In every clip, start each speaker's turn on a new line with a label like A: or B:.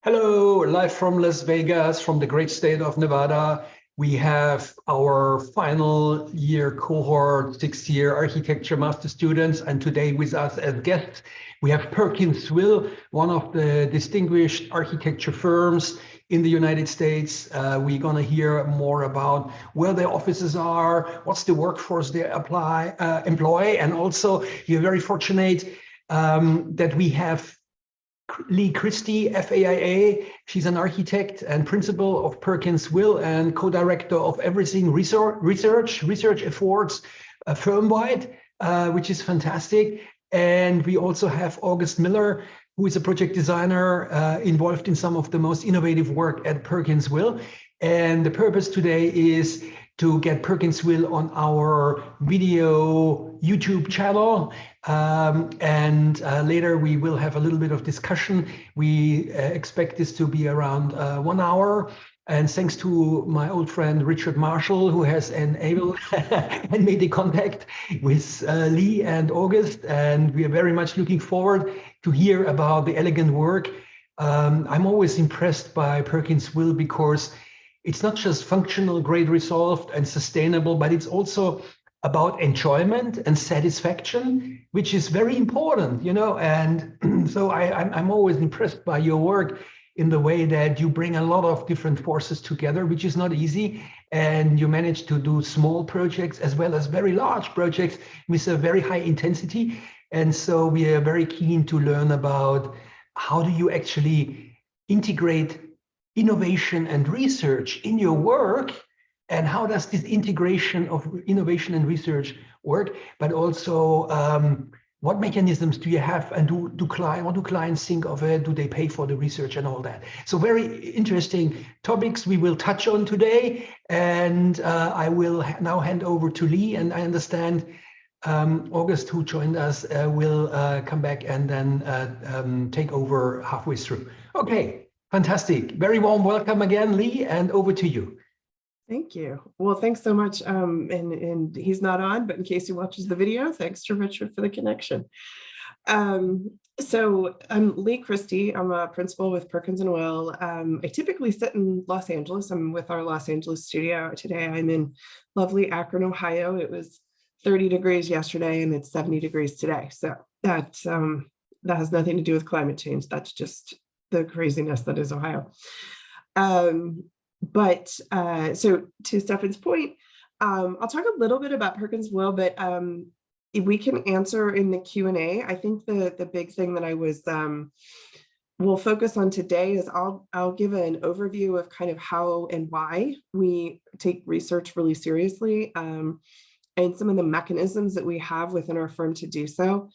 A: Hello, live from Las Vegas, from the great state of Nevada. We have our final year cohort, sixth-year architecture master students, and today with us as guests, we have Perkins+Will, one of the distinguished architecture firms in the United States. We're going to hear more about where their offices are, what's the workforce they employ, and also we're very fortunate that we have Leigh Christy, FAIA. She's an architect and principal of Perkins+Will and co-director of everything research efforts firm-wide, which is fantastic. And we also have August Miller, who is a project designer involved in some of the most innovative work at Perkins+Will. And the purpose today is to get Perkins+Will on our video YouTube channel. Later we will have a little bit of discussion. We expect this to be around 1 hour. And thanks to my old friend Richard Marshall, who has enabled and made the contact with Leigh and August. And we are very much looking forward to hear about the elegant work. I'm always impressed by Perkins+Will because it's not just functional, great resolved, and sustainable, but it's also about enjoyment and satisfaction, which is very important, you know. And so I'm always impressed by your work in the way that you bring a lot of different forces together, which is not easy. And you manage to do small projects as well as very large projects with a very high intensity. And so we are very keen to learn about how do you actually integrate innovation and research in your work, and how does this integration of innovation and research work, but also what mechanisms do you have, and what do clients think of it? Do they pay for the research and all that? So very interesting topics we will touch on today. And I will now hand over to Leigh, and I understand August, who joined us, will come back and then take over halfway through. Okay. Fantastic. Very warm welcome again, Leigh, and over to you.
B: Thank you. Well, thanks so much. And he's not on, but in case he watches the video, thanks to Richard for the connection. So I'm Leigh Christy. I'm a principal with Perkins+Will. I typically sit in Los Angeles. I'm with our Los Angeles studio. Today I'm in lovely Akron, Ohio. It was 30 degrees yesterday and it's 70 degrees today. So that has nothing to do with climate change. That's just the craziness that is Ohio. So to Stefan's point, I'll talk a little bit about Perkins+Will, but if we can answer in the Q&A. I think the big thing that we'll focus on today is I'll give an overview of kind of how and why we take research really seriously, and some of the mechanisms that we have within our firm to do so.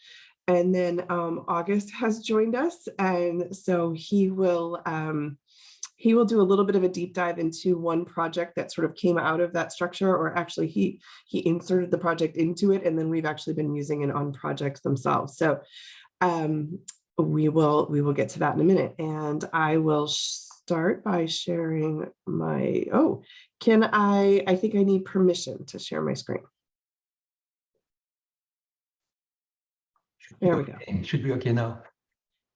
B: And then August has joined us, and so he will do a little bit of a deep dive into one project that sort of came out of that structure, or actually he inserted the project into it, and then we've actually been using it on projects themselves. So we will get to that in a minute, and I will start by sharing my. I think I need permission to share my screen. There we go.
A: It should be okay now.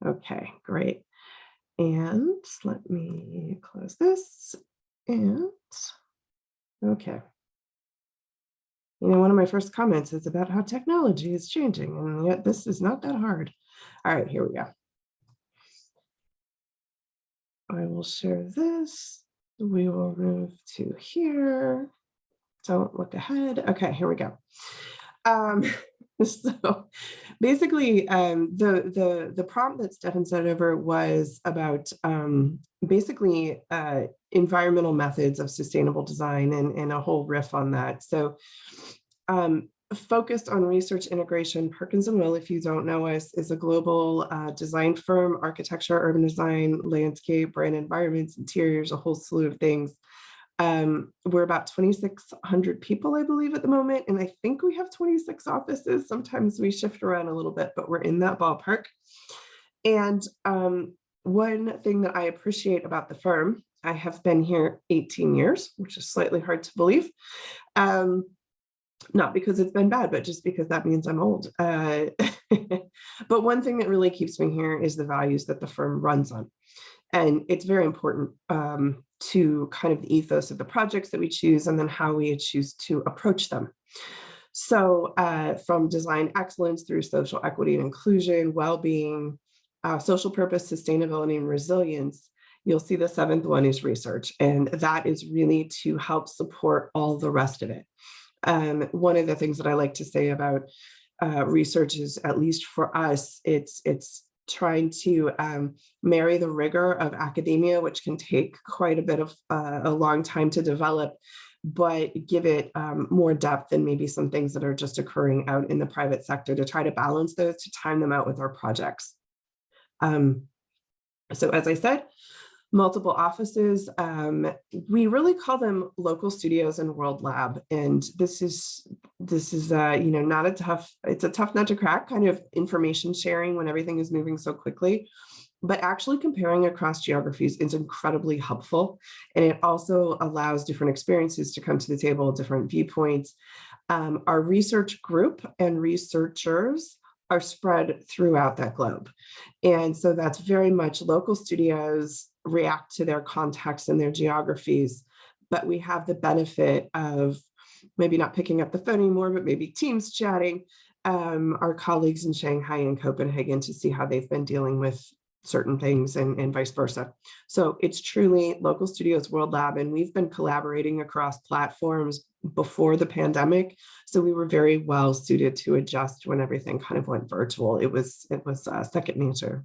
B: Okay, great. And let me close this. And okay. You know, one of my first comments is about how technology is changing, and yet this is not that hard. All right, here we go. I will share this. We will move to here. Don't look ahead. Okay, here we go. So basically, the prompt that Stefan sent over was about basically environmental methods of sustainable design, and a whole riff on that. So focused on research integration, Perkins+Will, if you don't know us, is a global design firm, architecture, urban design, landscape, brand environments, interiors, a whole slew of things. We're about 2,600 people, I believe, at the moment, and I think we have 26 offices. Sometimes we shift around a little bit, but we're in that ballpark. And one thing that I appreciate about the firm, I have been here 18 years, which is slightly hard to believe. Not because it's been bad, but just because that means I'm old. But one thing that really keeps me here is the values that the firm runs on. And it's very important to kind of the ethos of the projects that we choose and then how we choose to approach them. So from design excellence through social equity and inclusion, well-being, social purpose, sustainability, and resilience, you'll see the seventh one is research. And that is really to help support all the rest of it. One of the things that I like to say about research is, at least for us, it's trying to marry the rigor of academia, which can take quite a bit of a long time to develop, but give it more depth than maybe some things that are just occurring out in the private sector, to try to balance those, to time them out with our projects. So as I said, multiple offices. We really call them local studios and World Lab. And this is you know, not a tough, it's a tough nut to crack, kind of information sharing when everything is moving so quickly. But actually comparing across geographies is incredibly helpful. And it also allows different experiences to come to the table, different viewpoints. Our research group and researchers are spread throughout that globe. And so that's very much local studios react to their context and their geographies, but we have the benefit of maybe not picking up the phone anymore, but maybe Teams chatting our colleagues in Shanghai and Copenhagen to see how they've been dealing with certain things, and vice versa. So it's truly local studios, World Lab, and we've been collaborating across platforms before the pandemic. So we were very well suited to adjust when everything kind of went virtual. It was second nature.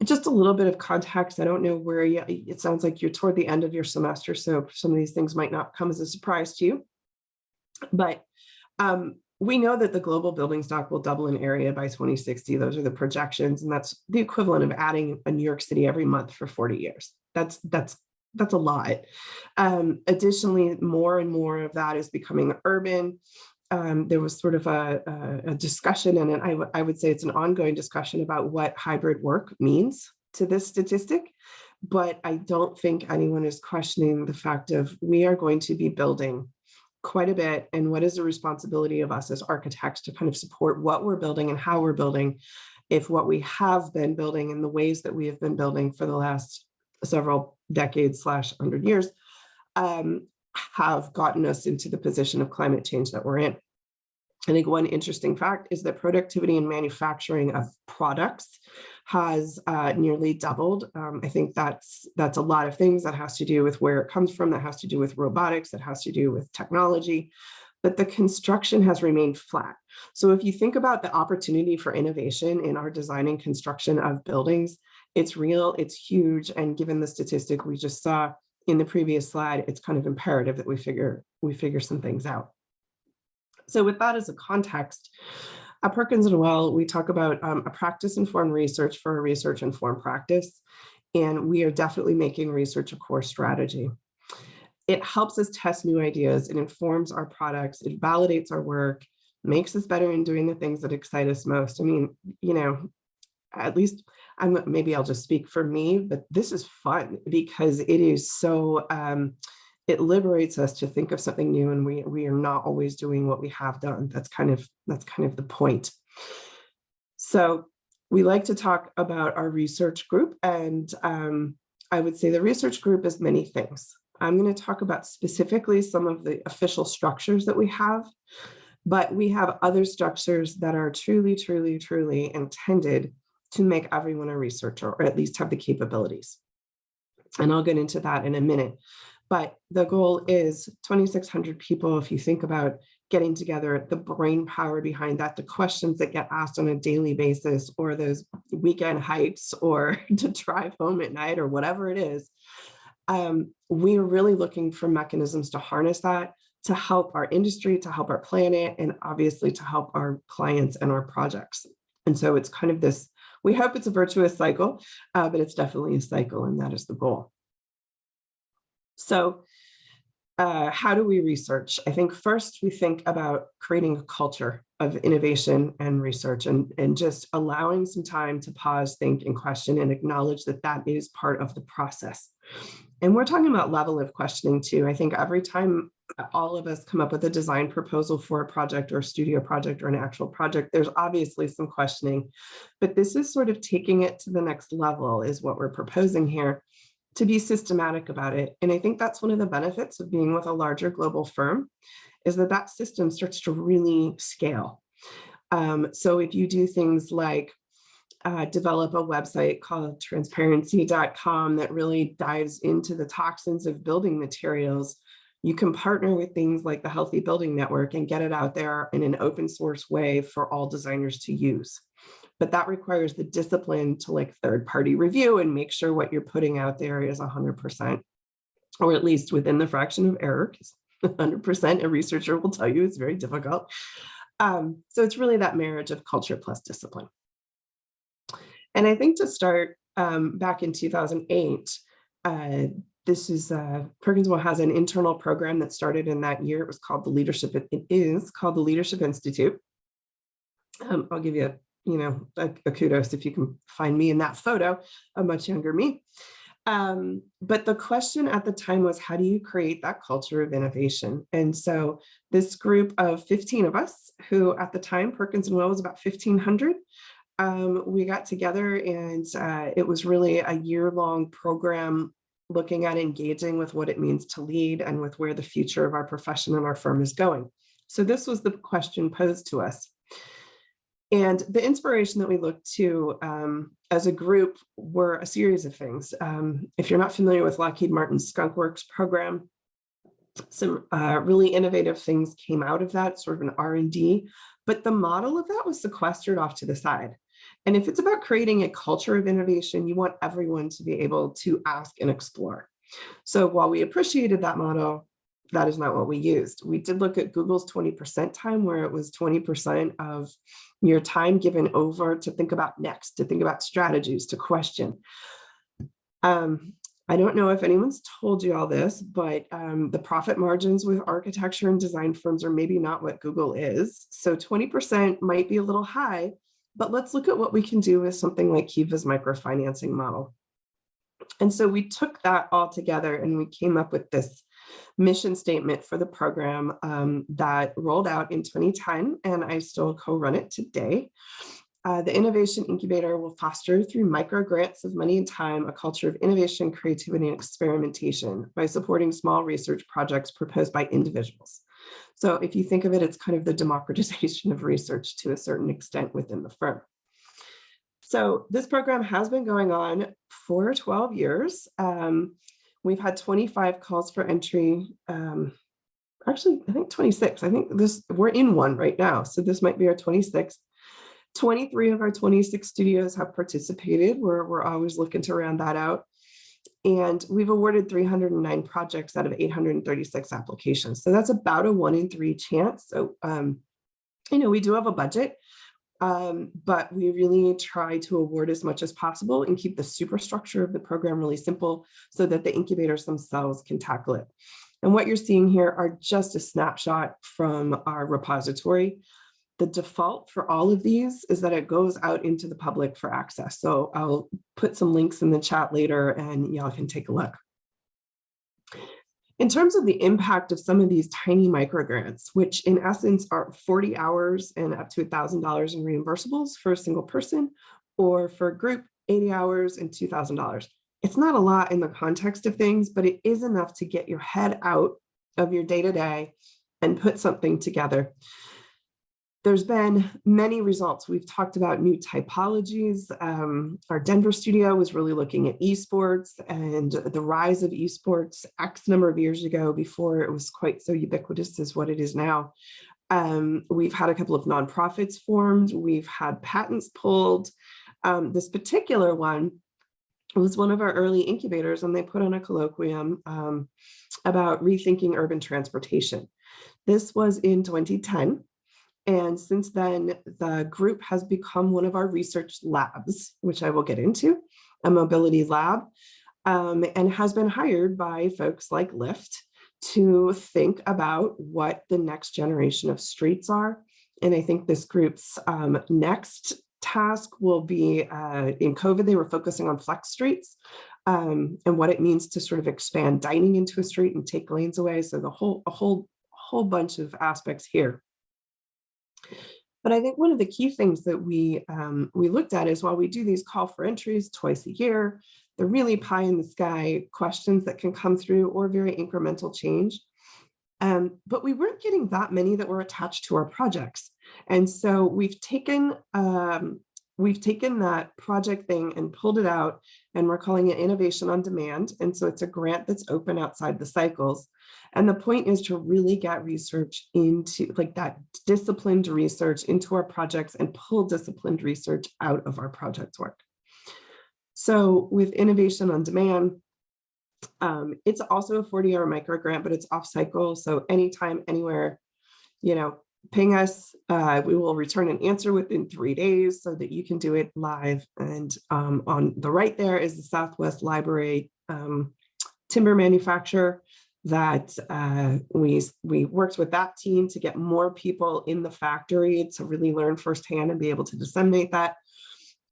B: Just a little bit of context. I don't know where it sounds like you're toward the end of your semester, so some of these things might not come as a surprise to you. But we know that the global building stock will double in area by 2060. Those are the projections, and that's the equivalent of adding a New York City every month for 40 years. That's a lot. Additionally, more and more of that is becoming urban. There was sort of a discussion, and I would say it's an ongoing discussion about what hybrid work means to this statistic. But I don't think anyone is questioning the fact of we are going to be building quite a bit, and what is the responsibility of us as architects to kind of support what we're building and how we're building, if what we have been building in the ways that we have been building for the last several decades / 100 years have gotten us into the position of climate change that we're in. I think one interesting fact is that productivity in manufacturing of products has nearly doubled. I think that's a lot of things. That has to do with where it comes from, that has to do with robotics, that has to do with technology, but the construction has remained flat. So if you think about the opportunity for innovation in our design and construction of buildings, it's real, it's huge, and given the statistic we just saw in the previous slide, it's kind of imperative that we figure some things out. So with that as a context, at Perkins+Will, we talk about a practice-informed research for a research-informed practice, and we are definitely making research a core strategy. It helps us test new ideas, it informs our products, it validates our work, makes us better in doing the things that excite us most. I mean, you know, at least maybe I'll just speak for me, but this is fun because it is so, it liberates us to think of something new, and we are not always doing what we have done. That's kind of the point. So we like to talk about our research group, and I would say the research group is many things. I'm going to talk about specifically some of the official structures that we have, but we have other structures that are truly, truly, truly intended to make everyone a researcher, or at least have the capabilities. And I'll get into that in a minute. But the goal is 2,600 people. If you think about getting together, the brain power behind that, the questions that get asked on a daily basis, or those weekend hikes, or to drive home at night, or whatever it is, we are really looking for mechanisms to harness that, to help our industry, to help our planet, and obviously to help our clients and our projects. And so it's kind of this, we hope it's a virtuous cycle, but it's definitely a cycle, and that is the goal. So how do we research? I think first we think about creating a culture of innovation and research, and just allowing some time to pause, think, and question, and acknowledge that that is part of the process. And we're talking about level of questioning too. I think every time all of us come up with a design proposal for a project or a studio project or an actual project, there's obviously some questioning, but this is sort of taking it to the next level is what we're proposing here, to be systematic about it. And I think that's one of the benefits of being with a larger global firm, is that that system starts to really scale. So if you do things like develop a website called transparency.com that really dives into the toxins of building materials, you can partner with things like the Healthy Building Network and get it out there in an open source way for all designers to use. But that requires the discipline to like third-party review and make sure what you're putting out there is 100%, or at least within the fraction of error, because 100% a researcher will tell you is very difficult. So it's really that marriage of culture plus discipline. And I think to start, back in 2008, this is Perkins+Will has an internal program that started in that year. It was called the Leadership. It is called the Leadership Institute. I'll give you a kudos if you can find me in that photo, a much younger me. But the question at the time was, how do you create that culture of innovation? And so this group of 15 of us, who at the time Perkins+Will was about 1,500, we got together, and it was really a year-long program looking at engaging with what it means to lead and with where the future of our profession and our firm is going. So this was the question posed to us. And the inspiration that we looked to as a group were a series of things. If you're not familiar with Lockheed Martin's Skunk Works program, some really innovative things came out of that, sort of an R&D, but the model of that was sequestered off to the side. And if it's about creating a culture of innovation, you want everyone to be able to ask and explore. So while we appreciated that model, that is not what we used. We did look at Google's 20% time, where it was 20% of your time given over to think about next, to think about strategies, to question. I don't know if anyone's told you all this, but the profit margins with architecture and design firms are maybe not what Google is. So 20% might be a little high, but let's look at what we can do with something like Kiva's microfinancing model. And so we took that all together and we came up with this mission statement for the program that rolled out in 2010, and I still co-run it today. The Innovation Incubator will foster, through micro grants of money and time, a culture of innovation, creativity, and experimentation by supporting small research projects proposed by individuals. So if you think of it, it's kind of the democratization of research to a certain extent within the firm. So this program has been going on for 12 years. We've had 25 calls for entry. Actually, I think 26. I think we're in one right now. So this might be our 26th. 23 of our 26 studios have participated. We're always looking to round that out. And we've awarded 309 projects out of 836 applications. So that's about a 1 in 3 chance. So, we do have a budget, but we really try to award as much as possible and keep the superstructure of the program really simple so that the incubators themselves can tackle it. And what you're seeing here are just a snapshot from our repository. The default for all of these is that it goes out into the public for access. So I'll put some links in the chat later and y'all can take a look. In terms of the impact of some of these tiny micro grants, which in essence are 40 hours and up to $1,000 in reimbursables for a single person, or for a group, 80 hours and $2,000. It's not a lot in the context of things, but it is enough to get your head out of your day-to-day and put something together. There's been many results. We've talked about new typologies. Our Denver studio was really looking at esports and the rise of esports X number of years ago, before it was quite so ubiquitous as what it is now. We've had a couple of nonprofits formed. We've had patents pulled. This particular one was one of our early incubators, and they put on a colloquium about rethinking urban transportation. This was in 2010. And since then, the group has become one of our research labs, which I will get into, a mobility lab, and has been hired by folks like Lyft to think about what the next generation of streets are. And I think this group's next task will be, in COVID, they were focusing on flex streets. and what it means to sort of expand dining into a street and take lanes away. So a whole bunch of aspects here. But I think one of the key things that we looked at is, while we do these call for entries twice a year, they're really pie in the sky questions that can come through, or very incremental change. But we weren't getting that many that were attached to our projects. And so we've taken that project thing and pulled it out, and we're calling it Innovation on Demand. And so it's a grant that's open outside the cycles. And the point is to really get research into, like, that disciplined research into our projects, and pull disciplined research out of our project work. So with Innovation on Demand, it's also a 40-hour micro grant, but it's off cycle. So anytime, anywhere, ping us. We will return an answer within 3 days so that you can do it live. And on the right there is the Southwest Library timber manufacturer that we worked with that team to get more people in the factory to really learn firsthand and be able to disseminate that.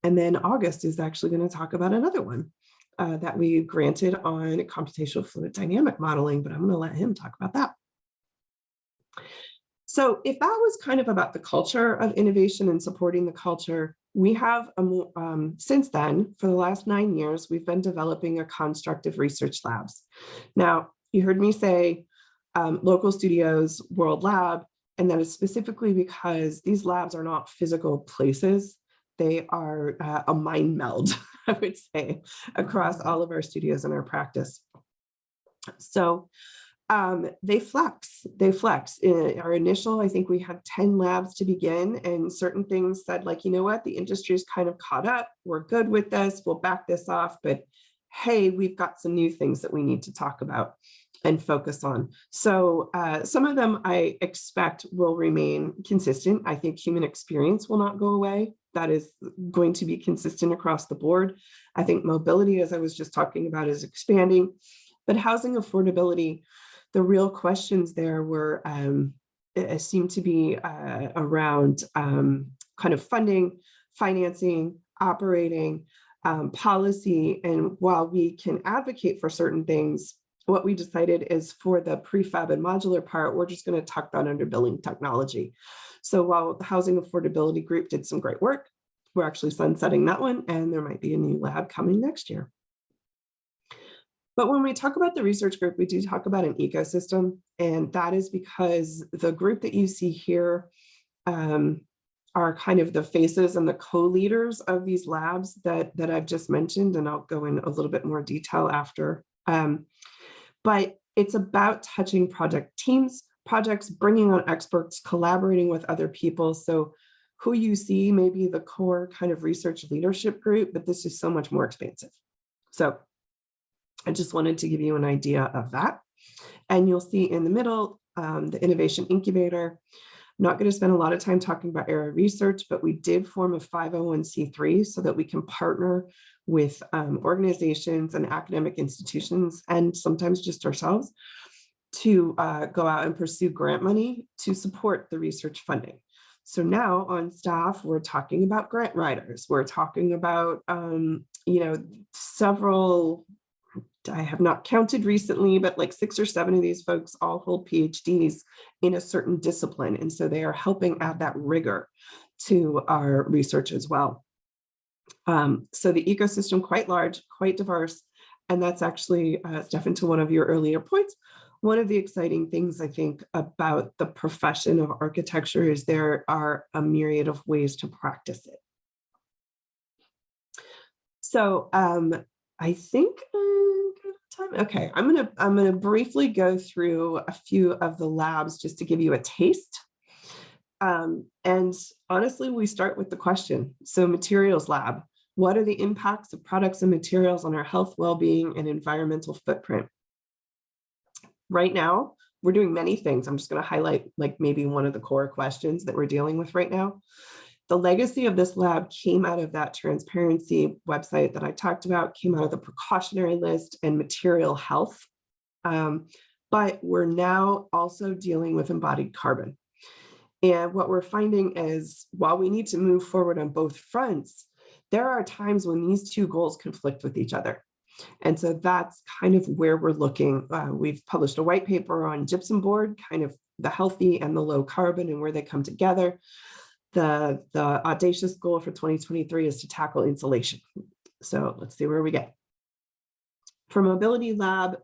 B: And then August is actually going to talk about another one that we granted on computational fluid dynamic modeling, but I'm going to let him talk about that. So if that was kind of about the culture of innovation and supporting the culture, we have, since then, for the last 9 years, we've been developing a constructive research labs. Now, you heard me say local studios, World Lab, and that is specifically because these labs are not physical places. They are a mind meld, I would say, across all of our studios and our practice. So they flex. In our initial, I think we had 10 labs to begin, and certain things said, like, you know what, the industry's kind of caught up. We're good with this. We'll back this off. But hey, we've got some new things that we need to talk about and focus on. So some of them I expect will remain consistent. I think human experience will not go away. That is going to be consistent across the board. I think mobility, as I was just talking about, is expanding. But housing affordability, the real questions there were seem to be around kind of funding, financing, operating, policy. And while we can advocate for certain things, what we decided is, for the prefab and modular part, we're just going to tuck that under building technology. So while the housing affordability group did some great work, we're actually sunsetting that one, and there might be a new lab coming next year. But when we talk about the research group, we do talk about an ecosystem, and that is because the group that you see here are kind of the faces and the co-leaders of these labs that I've just mentioned, and I'll go in a little bit more detail after. But it's about touching project teams, projects, bringing on experts, collaborating with other people. So who you see may be the core kind of research leadership group, but this is so much more expansive. So I just wanted to give you an idea of that. And you'll see in the middle, the innovation incubator. I'm not going to spend a lot of time talking about area research, but we did form a 501c3 so that we can partner with organizations and academic institutions, and sometimes just ourselves, to go out and pursue grant money to support the research funding. So now on staff, we're talking about grant writers. We're talking about, several, I have not counted recently, but like 6 or 7 of these folks all hold PhDs in a certain discipline. And so they are helping add that rigor to our research as well. So the ecosystem, quite large, quite diverse. And that's actually, Stefan, to one of your earlier points, one of the exciting things I think about the profession of architecture is there are a myriad of ways to practice it. So I think time. Okay, I'm gonna briefly go through a few of the labs just to give you a taste. And honestly, we start with the question. So materials lab, what are the impacts of products and materials on our health, well-being, and environmental footprint? Right now, we're doing many things. I'm just going to highlight like maybe one of the core questions that we're dealing with right now. The legacy of this lab came out of that transparency website that I talked about, came out of the precautionary list and material health. But we're now also dealing with embodied carbon. And what we're finding is, while we need to move forward on both fronts, there are times when these two goals conflict with each other. And so that's kind of where we're looking. We've published a white paper on gypsum board, kind of the healthy and the low carbon and where they come together. The audacious goal for 2023 is to tackle insulation. So let's see where we get. For Mobility Lab,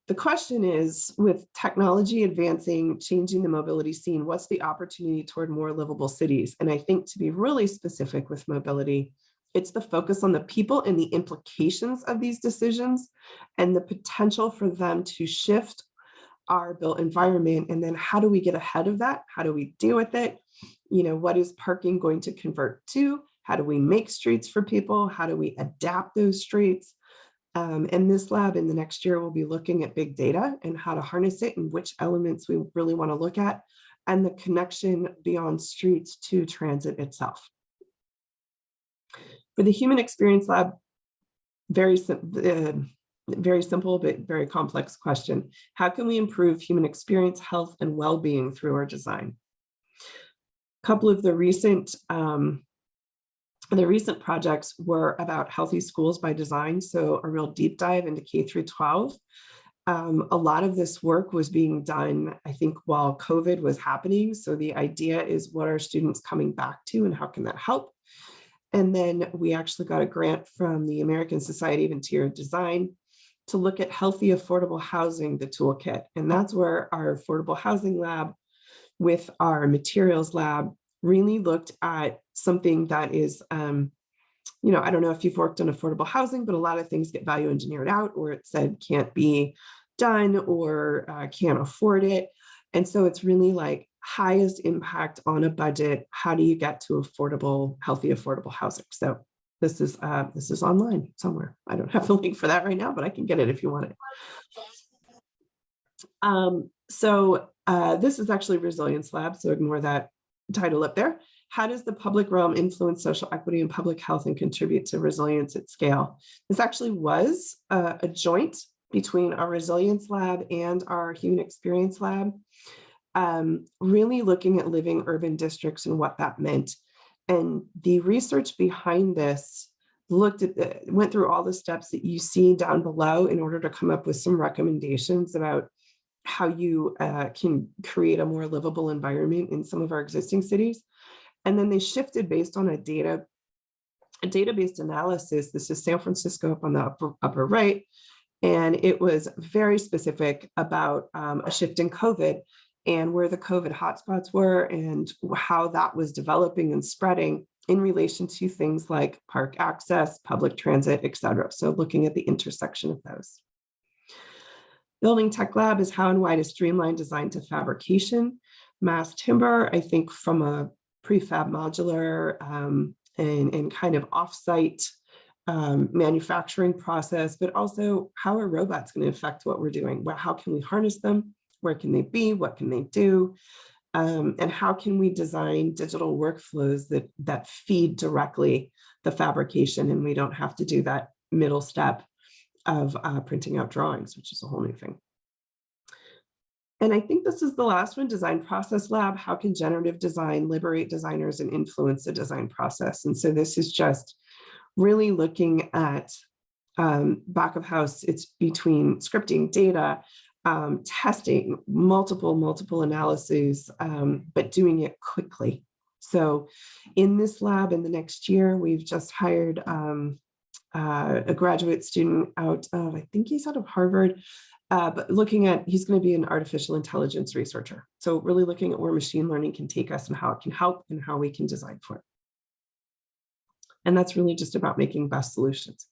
B: the question is, with technology advancing, changing the mobility scene, what's the opportunity toward more livable cities? And I think, to be really specific with mobility, it's the focus on the people and the implications of these decisions and the potential for them to shift our built environment. And then how do we get ahead of that? How do we deal with it? What is parking going to convert to? How do we make streets for people? How do we adapt those streets? And this lab in the next year will be looking at big data and how to harness it and which elements we really want to look at, and the connection beyond streets to transit itself. For the Human Experience Lab, very simple but very complex question. How can we improve human experience, health, and well-being through our design? A couple of the recent projects were about healthy schools by design, so a real deep dive into K through 12. A lot of this work was being done, I think, while COVID was happening. So the idea is, what are students coming back to and how can that help? And then we actually got a grant from the American Society of Interior Design to look at healthy, affordable housing, the toolkit. And that's where our affordable housing lab with our materials lab really looked at something that is, I don't know if you've worked on affordable housing, but a lot of things get value engineered out, or it said can't be done or can't afford it. And so it's really like highest impact on a budget. How do you get to affordable, healthy, affordable housing? So this is online somewhere. I don't have the link for that right now, but I can get it if you want it. This is actually Resilience Lab, so ignore that title up there. How does the public realm influence social equity and public health and contribute to resilience at scale? This actually was a joint between our Resilience Lab and our Human Experience Lab, really looking at living urban districts and what that meant. And the research behind this went through all the steps that you see down below in order to come up with some recommendations about how you can create a more livable environment in some of our existing cities. And then they shifted based on a database analysis. This is San Francisco up on the upper right. And it was very specific about a shift in COVID and where the COVID hotspots were and how that was developing and spreading in relation to things like park access, public transit, et cetera. So looking at the intersection of those. Building Tech Lab is how and why to streamline design to fabrication. Mass timber, I think, from a prefab modular and kind of offsite manufacturing process, but also how are robots going to affect what we're doing? Well, how can we harness them? Where can they be? What can they do? And how can we design digital workflows that feed directly the fabrication, and we don't have to do that middle step of printing out drawings, which is a whole new thing. And I think this is the last one, Design Process Lab. How can generative design liberate designers and influence the design process? And so this is just really looking at back of house. It's between scripting, data, testing, multiple analyses, but doing it quickly. So in this lab in the next year, we've just hired a graduate student out of, I think he's out of Harvard, but he's going to be an artificial intelligence researcher. So really looking at where machine learning can take us and how it can help and how we can design for it. And that's really just about making best solutions.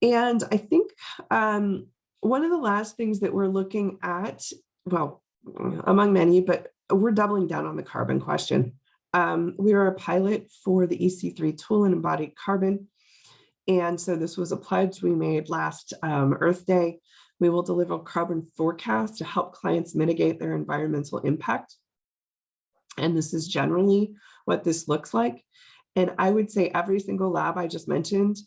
B: And I think one of the last things that we're looking at, well, among many, but we're doubling down on the carbon question. We are a pilot for the EC3 tool and embodied carbon. And so this was a pledge we made last Earth Day. We will deliver carbon forecasts to help clients mitigate their environmental impact. And this is generally what this looks like. And I would say every single lab I just mentioned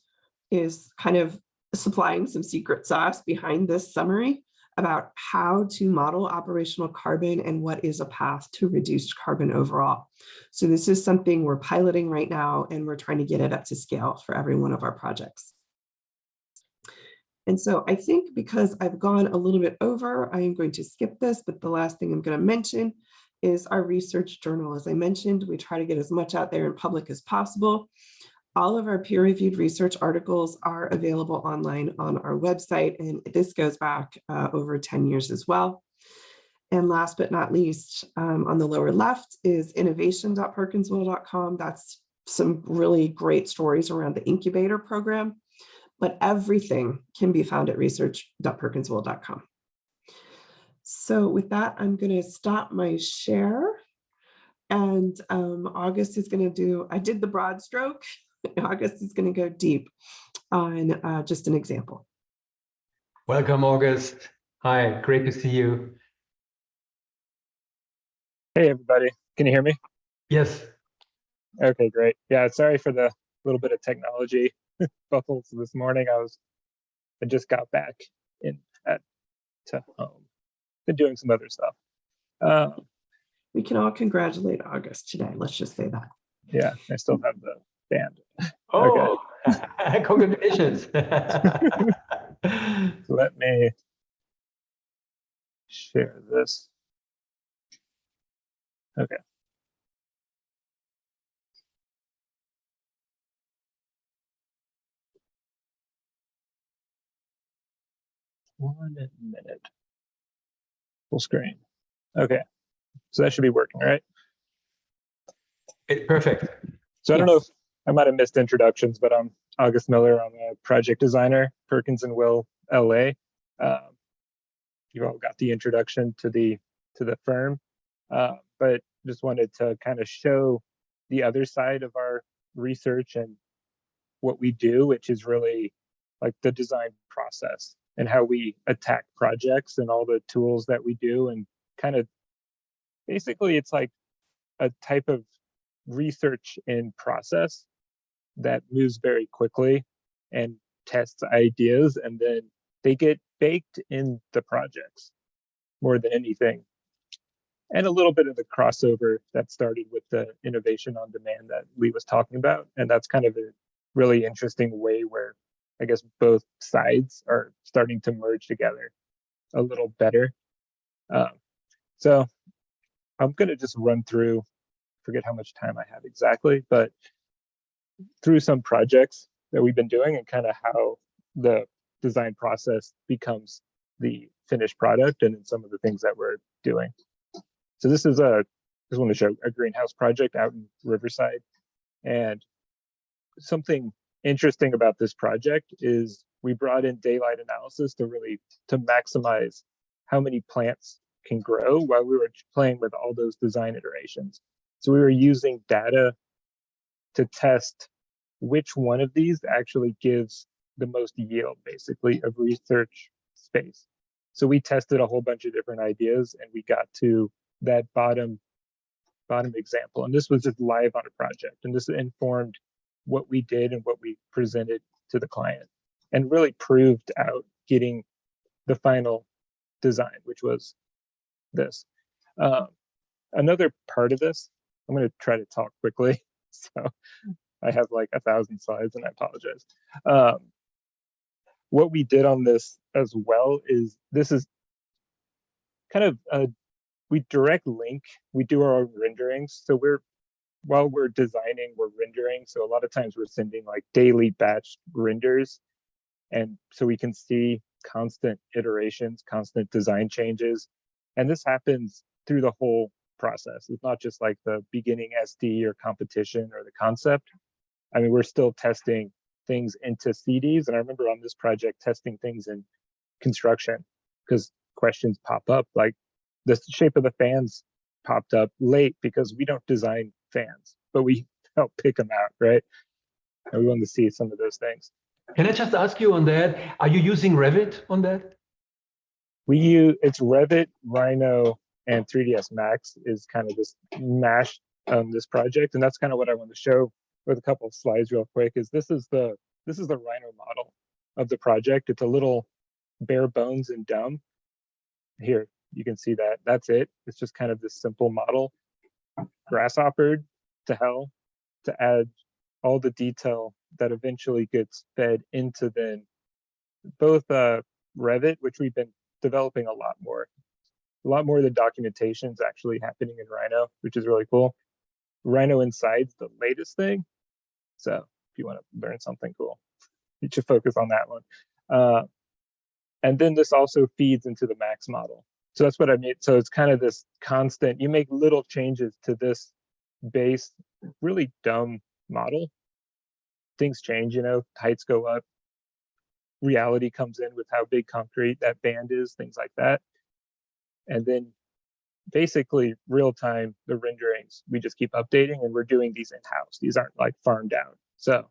B: is kind of supplying some secret sauce behind this summary about how to model operational carbon and what is a path to reduced carbon overall. So this is something we're piloting right now, and we're trying to get it up to scale for every one of our projects. And so I think because I've gone a little bit over, I am going to skip this, but the last thing I'm going to mention is our research journal. As I mentioned, we try to get as much out there in public as possible. All of our peer-reviewed research articles are available online on our website, and this goes back over 10 years as well. And last but not least, on the lower left is innovation.perkinswill.com. That's some really great stories around the incubator program, but everything can be found at research.perkinswill.com. So with that, I'm going to stop my share. And August is going to do, I did the broad stroke. August is going to go deep on just an example.
A: Welcome, August. Hi, great to see you.
C: Hey, everybody. Can you hear me?
A: Yes.
C: Okay, great. Yeah, sorry for the little bit of technology bubbles this morning. I just got back to home. Been doing some other stuff.
B: We can all congratulate August today. Let's just say that.
C: Yeah, I still have the band.
A: Oh, okay. Congratulations.
C: Let me share this. Okay. One minute. Full screen. Okay. So that should be working, right?
A: Perfect.
C: So I don't know if I might have missed introductions, but I'm August Miller. I'm a project designer, Perkins+Will, LA. You all got the introduction to the firm, but just wanted to kind of show the other side of our research and what we do, which is really like the design process and how we attack projects and all the tools that we do, and kind of basically it's like a type of research in process that moves very quickly and tests ideas, and then they get baked in the projects more than anything. And a little bit of the crossover that started with the innovation on demand that Leigh was talking about. And that's kind of a really interesting way where I guess both sides are starting to merge together a little better. So I'm going to just run through, forget how much time I have exactly, but through some projects that we've been doing and kind of how the design process becomes the finished product and in some of the things that we're doing. So this is just want to show a greenhouse project out in Riverside. And something interesting about this project is we brought in daylight analysis to maximize how many plants can grow while we were playing with all those design iterations. So we were using data to test which one of these actually gives the most yield, basically, of research space. So we tested a whole bunch of different ideas and we got to that bottom example. And this was just live on a project. And this informed what we did and what we presented to the client and really proved out getting the final design, which was this. Another part of this, I'm going to try to talk quickly. So I have like 1,000 slides and I apologize. What we did on this as well is this is kind of we direct link, we do our own renderings. So while we're designing, we're rendering. So a lot of times we're sending like daily batch renders. And so we can see constant iterations, constant design changes. And this happens through the whole process. It's not just like the beginning SD or competition or the concept. I mean, we're still testing things into CDs. And I remember on this project testing things in construction because questions pop up, like the shape of the fans popped up late because we don't design fans, but we help pick them out, right? And we want to see some of those things.
A: Can I just ask you on that? Are you using Revit on that?
C: It's Revit, Rhino, and 3ds Max is kind of this mash on this project, and that's kind of what I want to show with a couple of slides real quick. Is this is the Rhino model of the project. It's a little bare bones and dumb. Here you can see that. That's it. It's just kind of this simple model, grasshoppered to hell to add all the detail that eventually gets fed into then both Revit, which we've been developing a lot more. A lot more of the documentation is actually happening in Rhino, which is really cool. Rhino Inside's the latest thing. So if you want to learn something cool, you should focus on that one. And then this also feeds into the Max model. So that's what I mean. So it's kind of this constant, you make little changes to this base, really dumb model. Things change, you know, heights go up. Reality comes in with how big concrete that band is, things like that. And then basically real time, the renderings, we just keep updating, and we're doing these in-house. These aren't like farmed out. So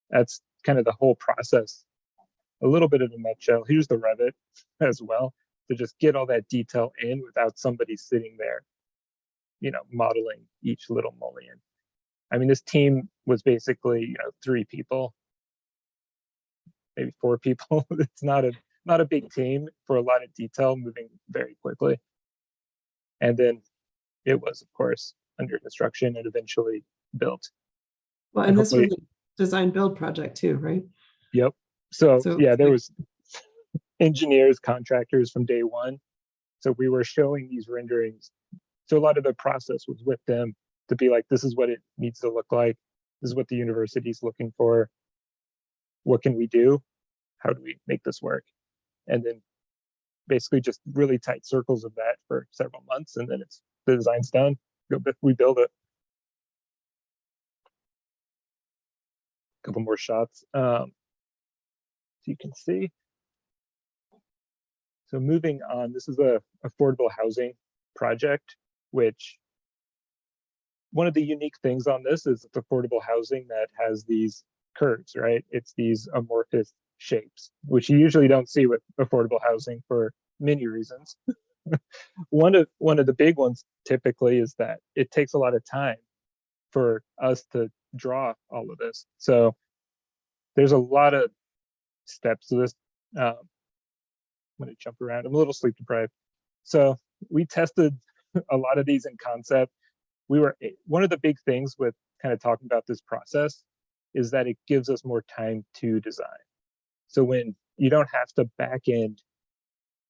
C: that's kind of the whole process. A little bit of a nutshell. Here's the Revit as well, to just get all that detail in without somebody sitting there, you know, modeling each little mullion. I mean, this team was basically, you know, 3 people, maybe 4 people. It's not a big team for a lot of detail, moving very quickly. And then it was, of course, under construction and eventually built.
B: Well, and this was a design build project too, right?
C: Yep. So yeah, there was engineers, contractors from day one. So we were showing these renderings. So a lot of the process was with them to be like, this is what it needs to look like. This is what the university's looking for. What can we do? How do we make this work? And then basically just really tight circles of that for several months. And then the design's done. We build it. A couple more shots. So you can see. So moving on, this is a affordable housing project, which one of the unique things on this is it's affordable housing that has these curves, right? It's these amorphous shapes, which you usually don't see with affordable housing for many reasons. One of the big ones typically is that it takes a lot of time for us to draw all of this. So there's a lot of steps to this. I'm going to jump around. I'm a little sleep deprived. So we tested a lot of these in concept. One of the big things with kind of talking about this process is that it gives us more time to design. So when you don't have to back end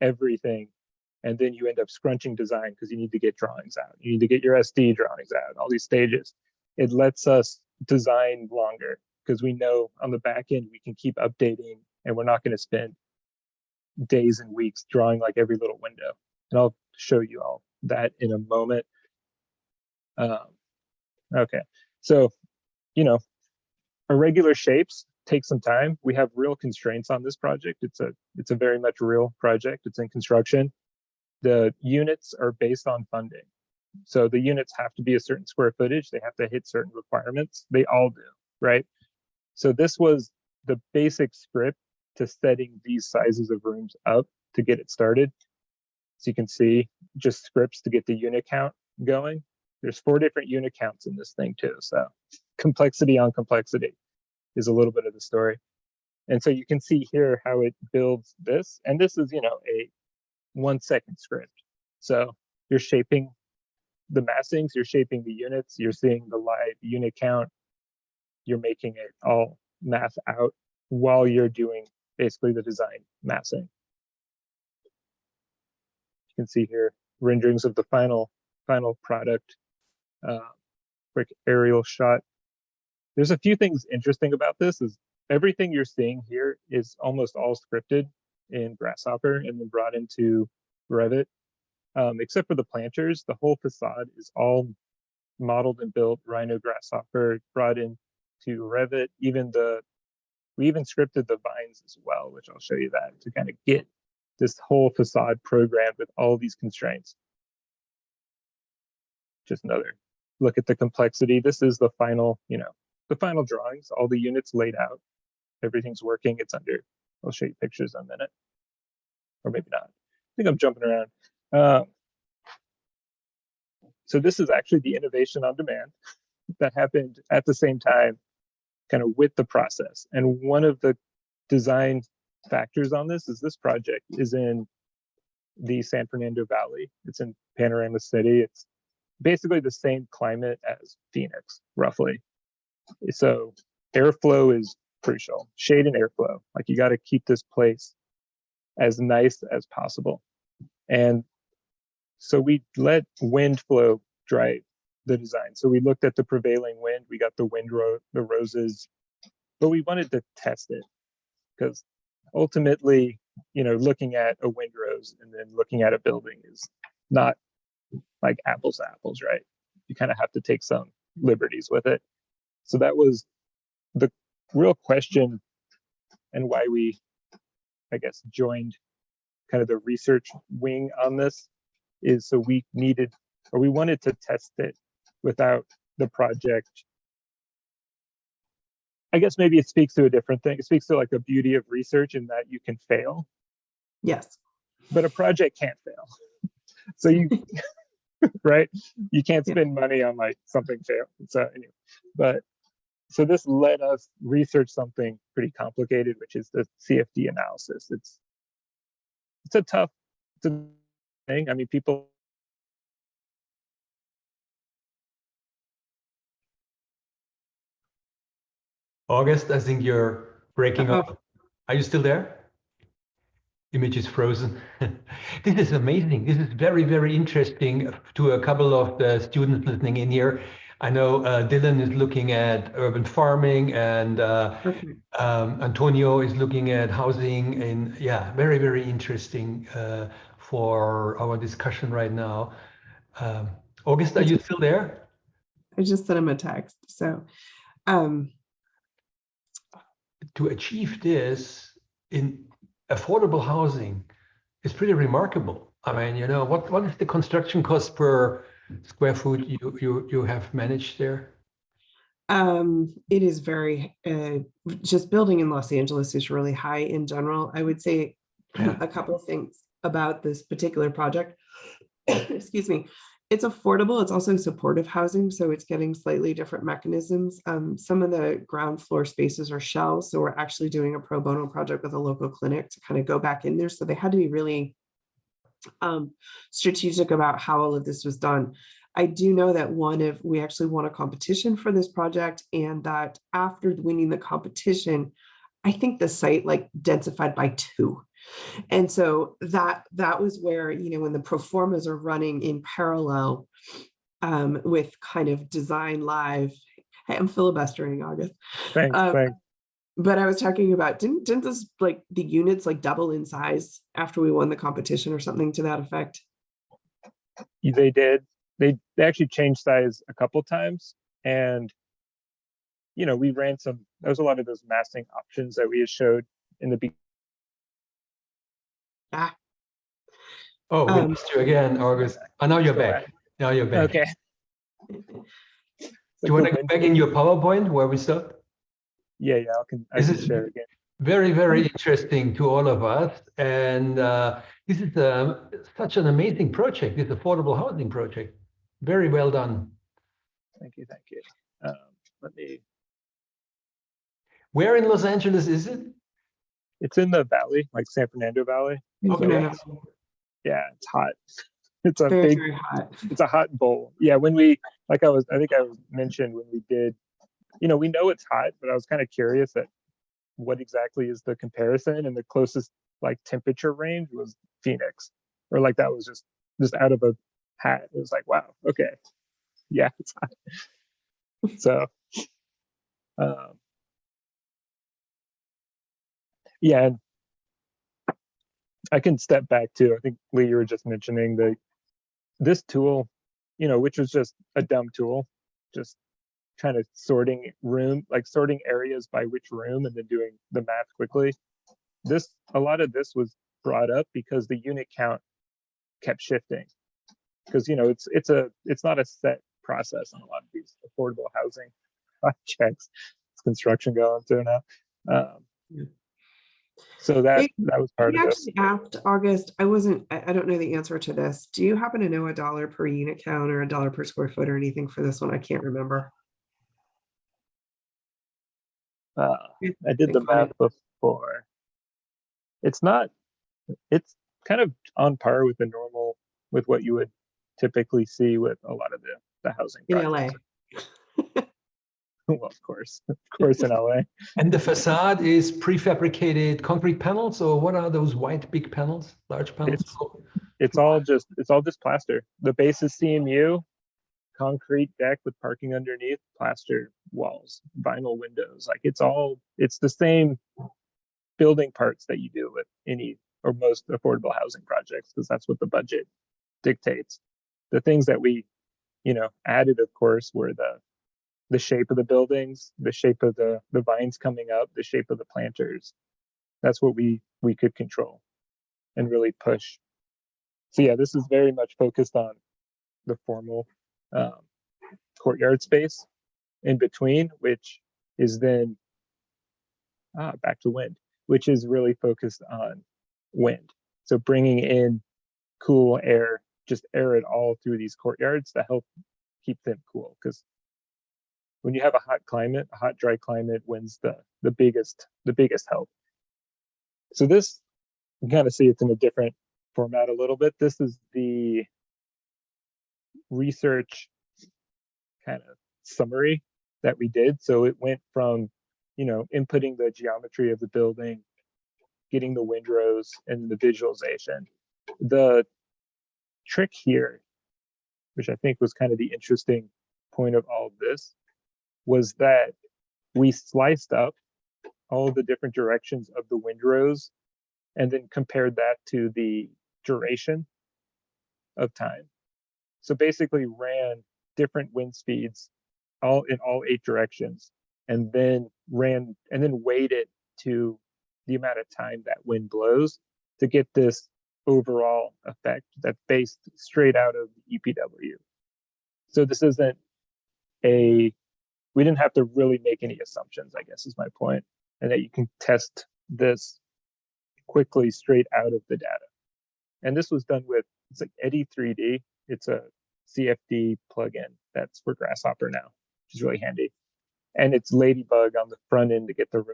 C: everything and then you end up scrunching design because you need to get drawings out, you need to get your SD drawings out, all these stages, it lets us design longer because we know on the back end we can keep updating and we're not going to spend days and weeks drawing like every little window. And I'll show you all that in a moment. Okay, so, you know, irregular shapes take some time. We have real constraints on this project. It's a very much real project. It's in construction. The units are based on funding. So the units have to be a certain square footage. They have to hit certain requirements. They all do, right? So this was the basic script to setting these sizes of rooms up to get it started. So you can see just scripts to get the unit count going. There's 4 different unit counts in this thing too. So complexity on complexity is a little bit of the story. And so you can see here how it builds this. And this is, you know, a 1-second script. So you're shaping the massings, you're shaping the units, you're seeing the live unit count, you're making it all math out while you're doing basically the design massing. You can see here renderings of the final product. Quick aerial shot. There's a few things interesting about this is everything you're seeing here is almost all scripted in Grasshopper and then brought into Revit, except for the planters. The whole facade is all modeled and built Rhino Grasshopper, brought into Revit. We even scripted the vines as well, which I'll show you that to kind of get this whole facade programmed with all these constraints. Just another look at the complexity. This is the final, you know, the final drawings, all the units laid out. Everything's working. It's under, I'll show you pictures in a minute. Or maybe not. I think I'm jumping around. So this is actually the innovation on demand that happened at the same time, kind of with the process. And one of the design factors on this is this project is in the San Fernando Valley. It's in Panorama City. It's basically the same climate as Phoenix, roughly. So airflow is crucial. Shade and airflow. Like, you got to keep this place as nice as possible. And so we let wind flow drive the design. So we looked at the prevailing wind, we got the the roses, but we wanted to test it, because ultimately, you know, looking at a windrose and then looking at a building is not like apples to apples, right? You kind of have to take some liberties with it. So that was the real question, and why we, I guess, joined kind of the research wing on this, is so we needed, or we wanted to test it without the project. I guess maybe it speaks to a different thing. It speaks to like the beauty of research in that you can fail,
B: Yes.
C: but a project can't fail. So you, right? You can't spend money on like something fail. So anyway, but so this let us research something pretty complicated, which is the CFD analysis. It's a tough thing. I mean, people.
A: August, I think you're breaking up. Are you still there? Image is frozen. This is amazing. This is very, very interesting to a couple of the students listening in here. I know Dylan is looking at urban farming, and Antonio is looking at housing, and yeah, very, very interesting for our discussion right now. August, are you still there?
B: I just sent him a text. So
A: to achieve this in affordable housing is pretty remarkable. I mean, you know, what is the construction cost per square foot you have managed there?
B: It is very, just building in Los Angeles is really high in general. I would say a couple of things about this particular project. Excuse me. It's affordable. It's also supportive housing, so it's getting slightly different mechanisms. Some of the ground floor spaces are shells, so we're actually doing a pro bono project with a local clinic to kind of go back in there. So they had to be really strategic about how all of this was done. I do know that we actually won a competition for this project, and that after winning the competition, I think the site like densified by 2. And so that was where, you know, when the pro formas are running in parallel with kind of design live. Hey, I'm filibustering, August.
C: Thanks.
B: But I was talking about, didn't this, like, the units like double in size after we won the competition or something to that effect?
C: They did. They actually changed size a couple times, and you know, we ran there was a lot of those massing options that we had showed in the beginning.
A: Oh, we lost you again, August. Oh, now you're back. Now you're back.
C: Okay.
A: Do you want to go back in your PowerPoint where we stopped?
C: Yeah, I can share again.
A: Very, very interesting to all of us. And this is such an amazing project, this affordable housing project. Very well done.
C: Thank you. Let me.
A: Where in Los Angeles is it?
C: It's in the valley, like San Fernando Valley.
A: Okay.
C: Yeah, it's hot. It's a
B: very hot.
C: It's a hot bowl. Yeah, I think I mentioned when we did, you know, we know it's hot, but I was kind of curious at what exactly is the comparison, and the closest like temperature range was Phoenix, or like that was just out of a hat. It was like, wow, okay, yeah, it's hot. So, yeah, and I can step back too. I think Leigh, you were just mentioning this tool, you know, which was just a dumb tool, just kind of sorting areas by which room and then doing the math quickly. A lot of this was brought up because the unit count kept shifting, because, you know, it's not a set process on a lot of these affordable housing projects. It's construction going through now. So that was part of this.
B: Actually asked August, I don't know the answer to this. Do you happen to know $1 per unit count or $1 per square foot or anything for this one? I can't remember.
C: I did the math before. It's kind of on par with with what you would typically see with a lot of the housing projects.
B: In LA.
C: Well, of course in LA.
A: And the facade is prefabricated concrete panels, or what are those white big panels, large panels?
C: It's all just plaster. The base is CMU, concrete deck with parking underneath, plaster walls, vinyl windows. Like it's the same building parts that you do with any or most affordable housing projects, because that's what the budget dictates. The things that we, added, of course, were the shape of the buildings, the shape of the vines coming up, the shape of the planters. That's what we could control and really push. So yeah, this is very much focused on the formal courtyard space in between, which is then back to wind, which is really focused on wind. So bringing in cool air, just air it all through these courtyards to help keep them cool. Because when you have a hot climate, a hot, dry climate, wind's the biggest help. So this, you kind of see it's in a different format a little bit. This is the research kind of summary that we did. So it went from, inputting the geometry of the building, getting the windrows and the visualization. The trick here, which I think was kind of the interesting point of all of this, was that we sliced up all the different directions of the windrows and then compared that to the duration of time. So basically ran different wind speeds in all 8 directions, and then weighed it to the amount of time that wind blows to get this overall effect that's based straight out of the EPW. So this isn't we didn't have to really make any assumptions, I guess is my point, and that you can test this quickly straight out of the data. And this was done with, it's like Eddy 3D. It's a CFD plugin that's for Grasshopper now, which is really handy. And it's Ladybug on the front end to get the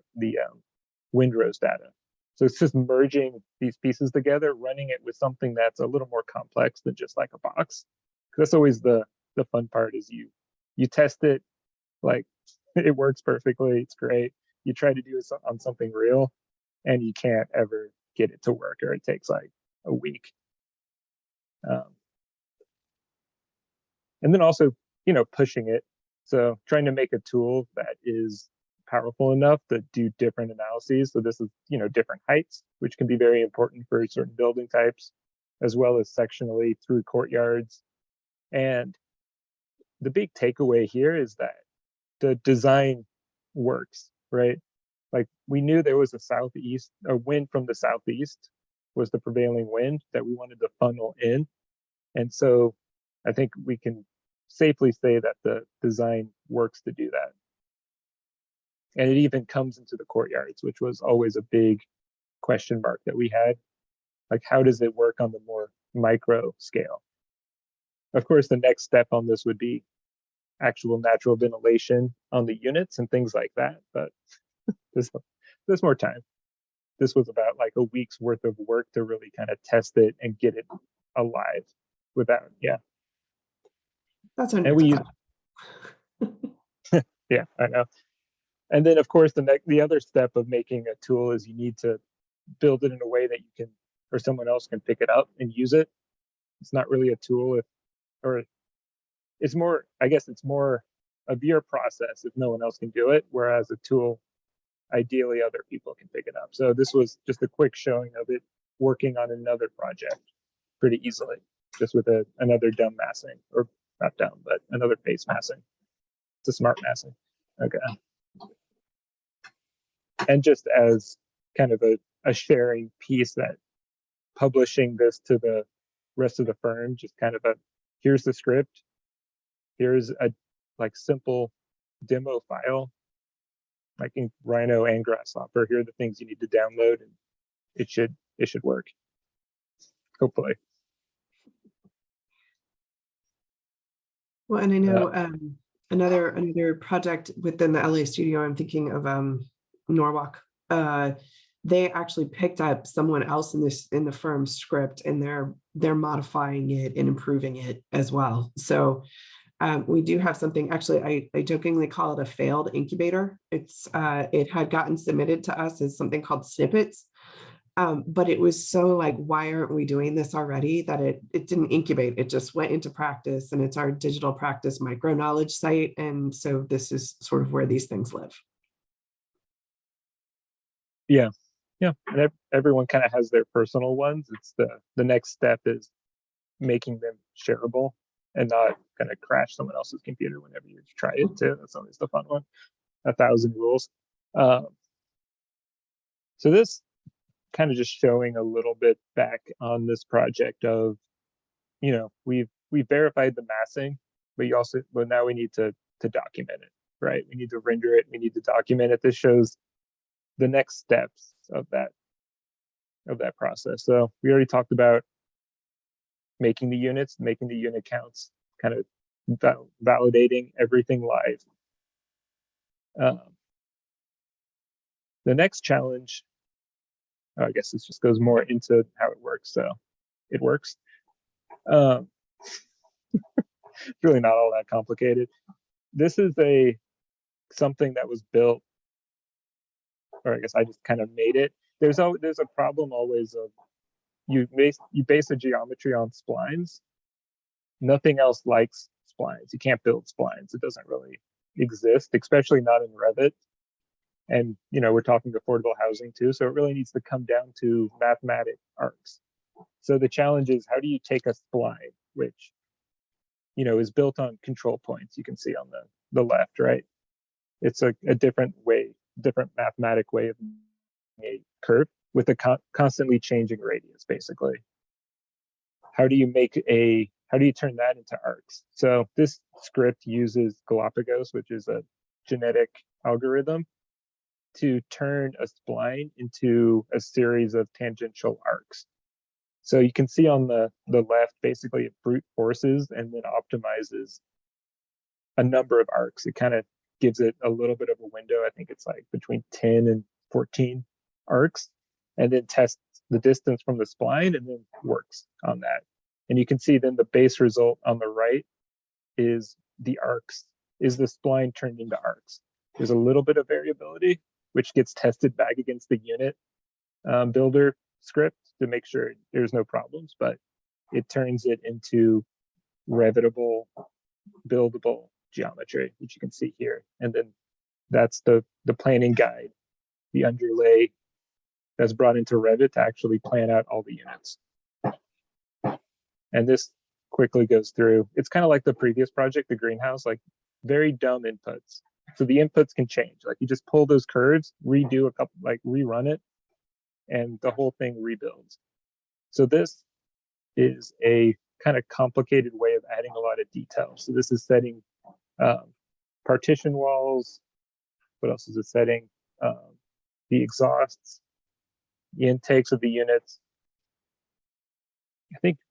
C: windrows data. So it's just merging these pieces together, running it with something that's a little more complex than just like a box. Because that's always the fun part, is you test it, like it works perfectly, it's great. You try to do it on something real, and you can't ever get it to work, or it takes like a week. And then also, pushing it. So trying to make a tool that is powerful enough to do different analyses. So this is, different heights, which can be very important for certain building types, as well as sectionally through courtyards. And the big takeaway here is that the design works, right? Like we knew there was a wind from the southeast was the prevailing wind that we wanted to funnel in. And so I think we can safely say that the design works to do that. And it even comes into the courtyards, which was always a big question mark that we had. Like, how does it work on the more micro scale? Of course, the next step on this would be actual natural ventilation on the units and things like that. But there's more time. This was about like a week's worth of work to really kind of test it and get it alive without, yeah.
B: That's
C: and we use, yeah, I know. And then of course the other step of making a tool is you need to build it in a way that you can, or someone else can pick it up and use it. It's not really a tool it's more, I guess it's more of your process if no one else can do it, whereas a tool, ideally other people can pick it up. So this was just a quick showing of it working on another project pretty easily, just with another dumb massing, or not dumb, but another face massing. It's a smart massing. Okay. And just as kind of a sharing piece, that publishing this to the rest of the firm, just kind of here's the script, here's a like simple demo file, like in Rhino and Grasshopper. Here are the things you need to download, and it should work, hopefully.
B: Well, and I know another project within the LA studio, I'm thinking of Norwalk. They actually picked up someone else in the firm's script, and they're modifying it and improving it as well. So We do have something, actually, I jokingly call it a failed incubator. It had gotten submitted to us as something called snippets. But it was so like, why aren't we doing this already, that it didn't incubate. It just went into practice, and it's our digital practice micro knowledge site. And so this is sort of where these things live.
C: Yeah. And everyone kind of has their personal ones. It's the next step is making them shareable and not kind of crash someone else's computer whenever you try it too. That's always the fun one. 1,000 rules. So this kind of just showing a little bit back on this project of, we've verified the massing, but now we need to document it, right? We need to render it. We need to document it. This shows the next steps of that process. So we already talked about making the units, making the unit counts, kind of validating everything live. The next challenge, I guess this just goes more into how it works. So it works. It's really not all that complicated. This is something that was built, or I guess I just kind of made it. There's a problem always of you base a geometry on splines. Nothing else likes splines. You can't build splines. It doesn't really exist, especially not in Revit. And we're talking affordable housing too, so it really needs to come down to mathematic arcs. So the challenge is, how do you take a spline, which is built on control points, you can see on the left, right? It's a different mathematic way of a curve with a constantly changing radius, basically. How do you turn that into arcs? So this script uses Galapagos, which is a genetic algorithm, to turn a spline into a series of tangential arcs. So you can see on the left, basically it brute forces and then optimizes a number of arcs. It kind of gives it a little bit of a window. I think it's like between 10 and 14 arcs, and then tests the distance from the spline and then works on that. And you can see then the base result on the right is the arcs, is the spline turned into arcs. There's a little bit of variability, which gets tested back against the unit builder script to make sure there's no problems, but it turns it into Revitable, buildable geometry, which you can see here. And then that's the planning guide, the underlay that's brought into Revit to actually plan out all the units. And this quickly goes through. It's kind of like the previous project, the greenhouse, like very dumb inputs. So the inputs can change. Like you just pull those curves, redo a couple, like rerun it, and the whole thing rebuilds. So this is a kind of complicated way of adding a lot of detail. So this is setting partition walls. What else is it setting? The exhausts, the intakes of the units.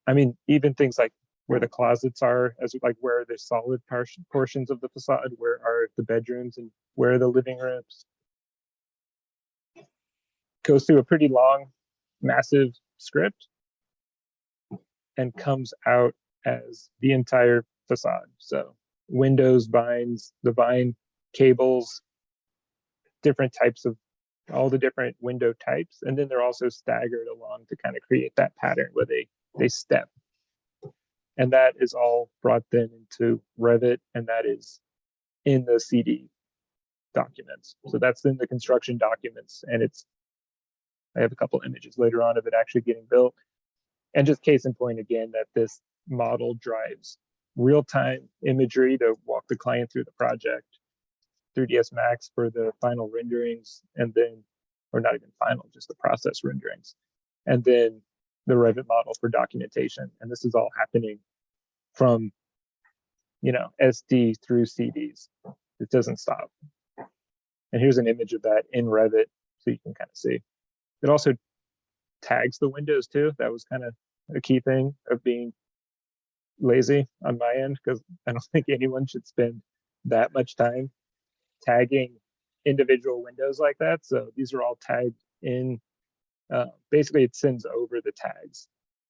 C: I mean, even things like where the closets are, as like where are the solid portions of the facade, where are the bedrooms, and where are the living rooms. Goes through a pretty long, massive script and comes out as the entire facade. So windows, vines, the vine cables, different types of all the different window types. And then they're also staggered along to kind of create that pattern where they step. And that is all brought then into Revit, and that is in the CD documents. So that's in the construction documents, and I have a couple images later on of it actually getting built. And just case in point again, that this model drives real-time imagery to walk the client through the project, 3ds Max for the final renderings, and then, or not even final, just the process renderings, and then the Revit model for documentation. And this is all happening from, SD through CDs. It doesn't stop. And here's an image of that in Revit, so you can kind of see. It also tags the windows too. That was kind of a key thing of being lazy on my end, because I don't think anyone should spend that much time tagging individual windows like that. So these are all tagged in. Basically, it sends over the tags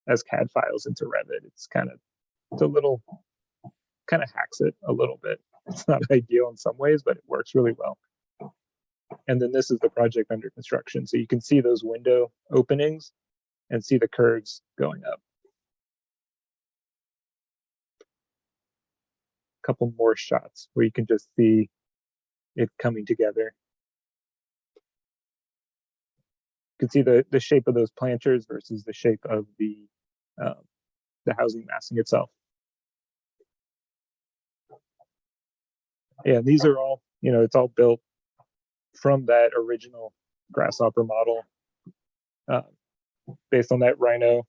C: as CAD files into Revit. It's a little kind of hacks it a little bit. It's not ideal in some ways, but it works really well. And then this is the project under construction. So you can see those window openings and see the curves going up. A couple more shots where you can just see it coming together. You can see the shape of those planters versus the shape of the housing massing itself. Yeah, these are all, it's all built from that original grasshopper model based on that Rhino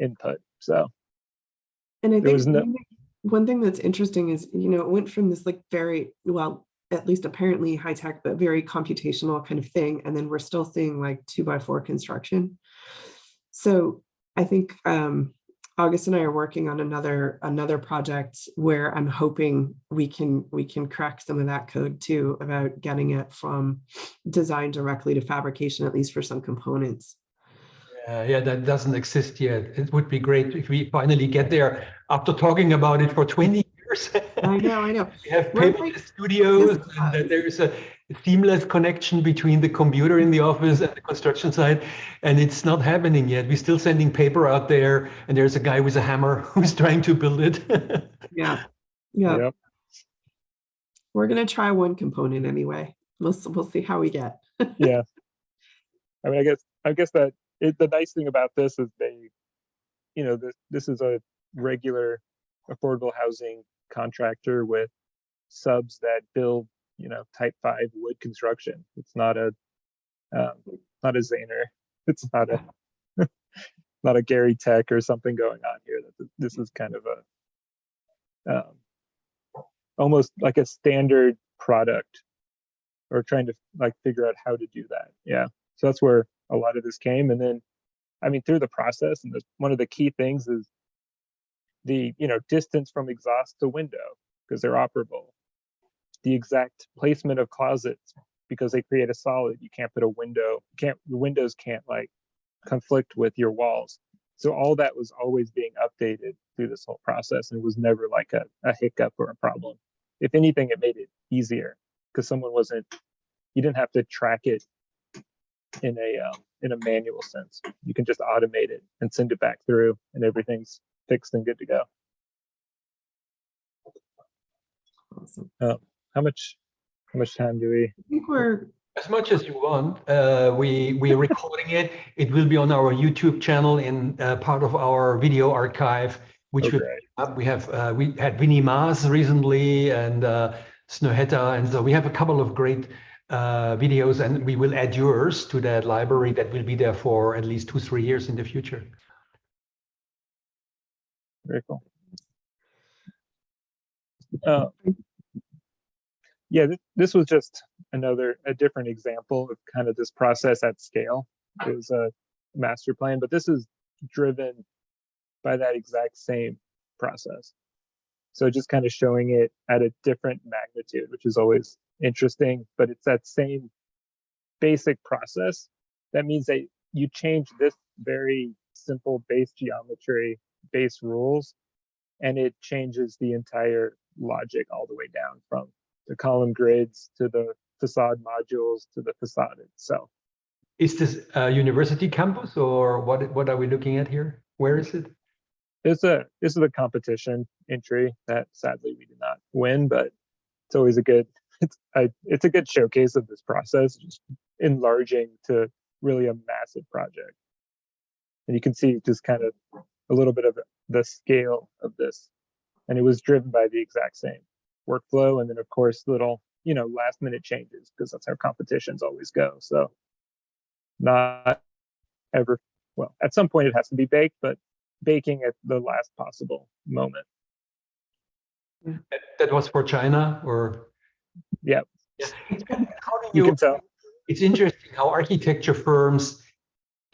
C: input. So,
B: and I
C: there was
B: think one thing that's interesting is, it went from this like very, well, at least apparently high tech, but very computational kind of thing. And then we're still seeing like 2x4 construction. So I think August and I are working on another project where I'm hoping we can crack some of that code too, about getting it from design directly to fabrication, at least for some components.
A: Yeah, that doesn't exist yet. It would be great if we finally get there after talking about it for 20 years.
B: I know.
A: We have paperless studios, and there is a seamless connection between the computer in the office and the construction site, and it's not happening yet. We're still sending paper out there, and there's a guy with a hammer who's trying to build it.
B: Yeah.
C: Yep.
B: We're gonna try one component anyway. We'll see how we get.
C: Yeah. I mean, I guess that the nice thing about this is this is a regular affordable housing contractor with subs that build, type 5 wood construction. It's not a Zaner. It's not a Gary Tech or something going on here. This is kind of a almost like a standard product, or trying to like figure out how to do that. Yeah. So that's where a lot of this came. And then, I mean, through the process, and one of the key things is the distance from exhaust to window, because they're operable. The exact placement of closets, because they create a solid. You can't put a window. The windows can't like conflict with your walls. So all that was always being updated through this whole process, and it was never like a hiccup or a problem. If anything, it made it easier, because you didn't have to track it in a manual sense. You can just automate it and send it back through, and everything's fixed and good to go.
B: Awesome.
C: How much time do we?
B: I think we're
A: as much as you want. We're recording it. It will be on our YouTube channel in part of our video archive, which we had Winnie Maas recently, and Snøhetta, and so we have a couple of great videos, and we will add yours to that library that will be there for at least 2-3 years in the future.
C: Very cool. Yeah, this was just a different example of kind of this process at scale. It was a master plan, but this is driven by that exact same process. So just kind of showing it at a different magnitude, which is always interesting, but it's that same basic process. That means that you change this very simple base geometry, base rules, and it changes the entire logic all the way down, from the column grids to the facade modules to the facade itself.
A: Is this a university campus, or what are we looking at here? Where is it?
C: This is a competition entry that sadly we did not win, but it's always it's a good showcase of this process, just enlarging to really a massive project. And you can see just kind of a little bit of the scale of this, and it was driven by the exact same workflow, and then of course little last minute changes, because that's how competitions always go. So not ever, well, at some point it has to be baked, but baking at the last possible moment.
A: That was for China, or?
C: Yeah.
A: You
C: can tell.
A: It's interesting how architecture firms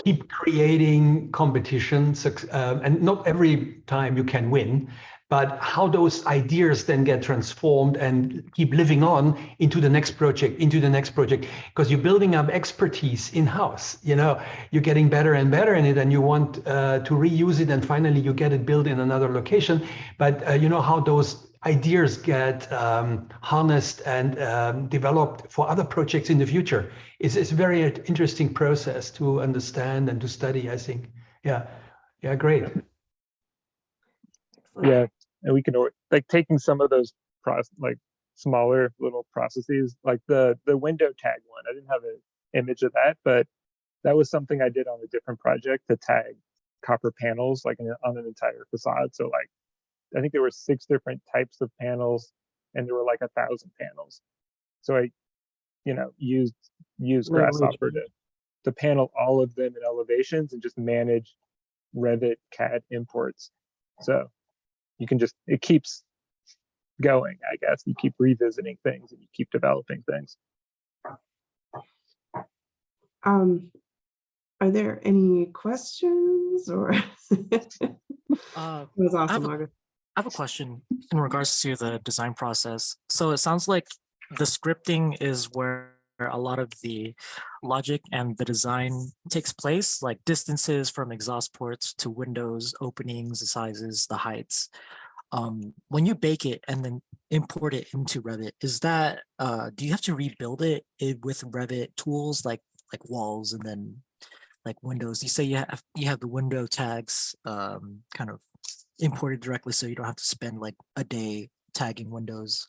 A: keep creating competitions, and not every time you can win. but how those ideas then get transformed and keep living on into the next project, because you're building up expertise in-house. You're getting better and better in it, and you want to reuse it, and finally you get it built in another location. But you know how those ideas get harnessed and developed for other projects in the future. It's a very interesting process to understand and to study, I think. Yeah, great.
C: Yeah, and we can like taking some of those like smaller little processes, like the window tag one. I didn't have an image of that, but that was something I did on a different project to tag copper panels like on an entire facade. So like I think there were 6 different types of panels, and there were like 1,000 panels. So I, used Grasshopper to panel all of them in elevations and just manage Revit CAD imports. So you can it keeps going, I guess. You keep revisiting things and you keep developing things.
B: Are there any questions or? It was awesome, August.
D: I have a question in regards to the design process. So it sounds like the scripting is where a lot of the logic and the design takes place, like distances from exhaust ports to windows, openings, the sizes, the heights. When you bake it and then import it into Revit, is that do you have to rebuild it with Revit tools like walls and then like windows? You say you have the window tags kind of imported directly, so you don't have to spend like a day tagging windows.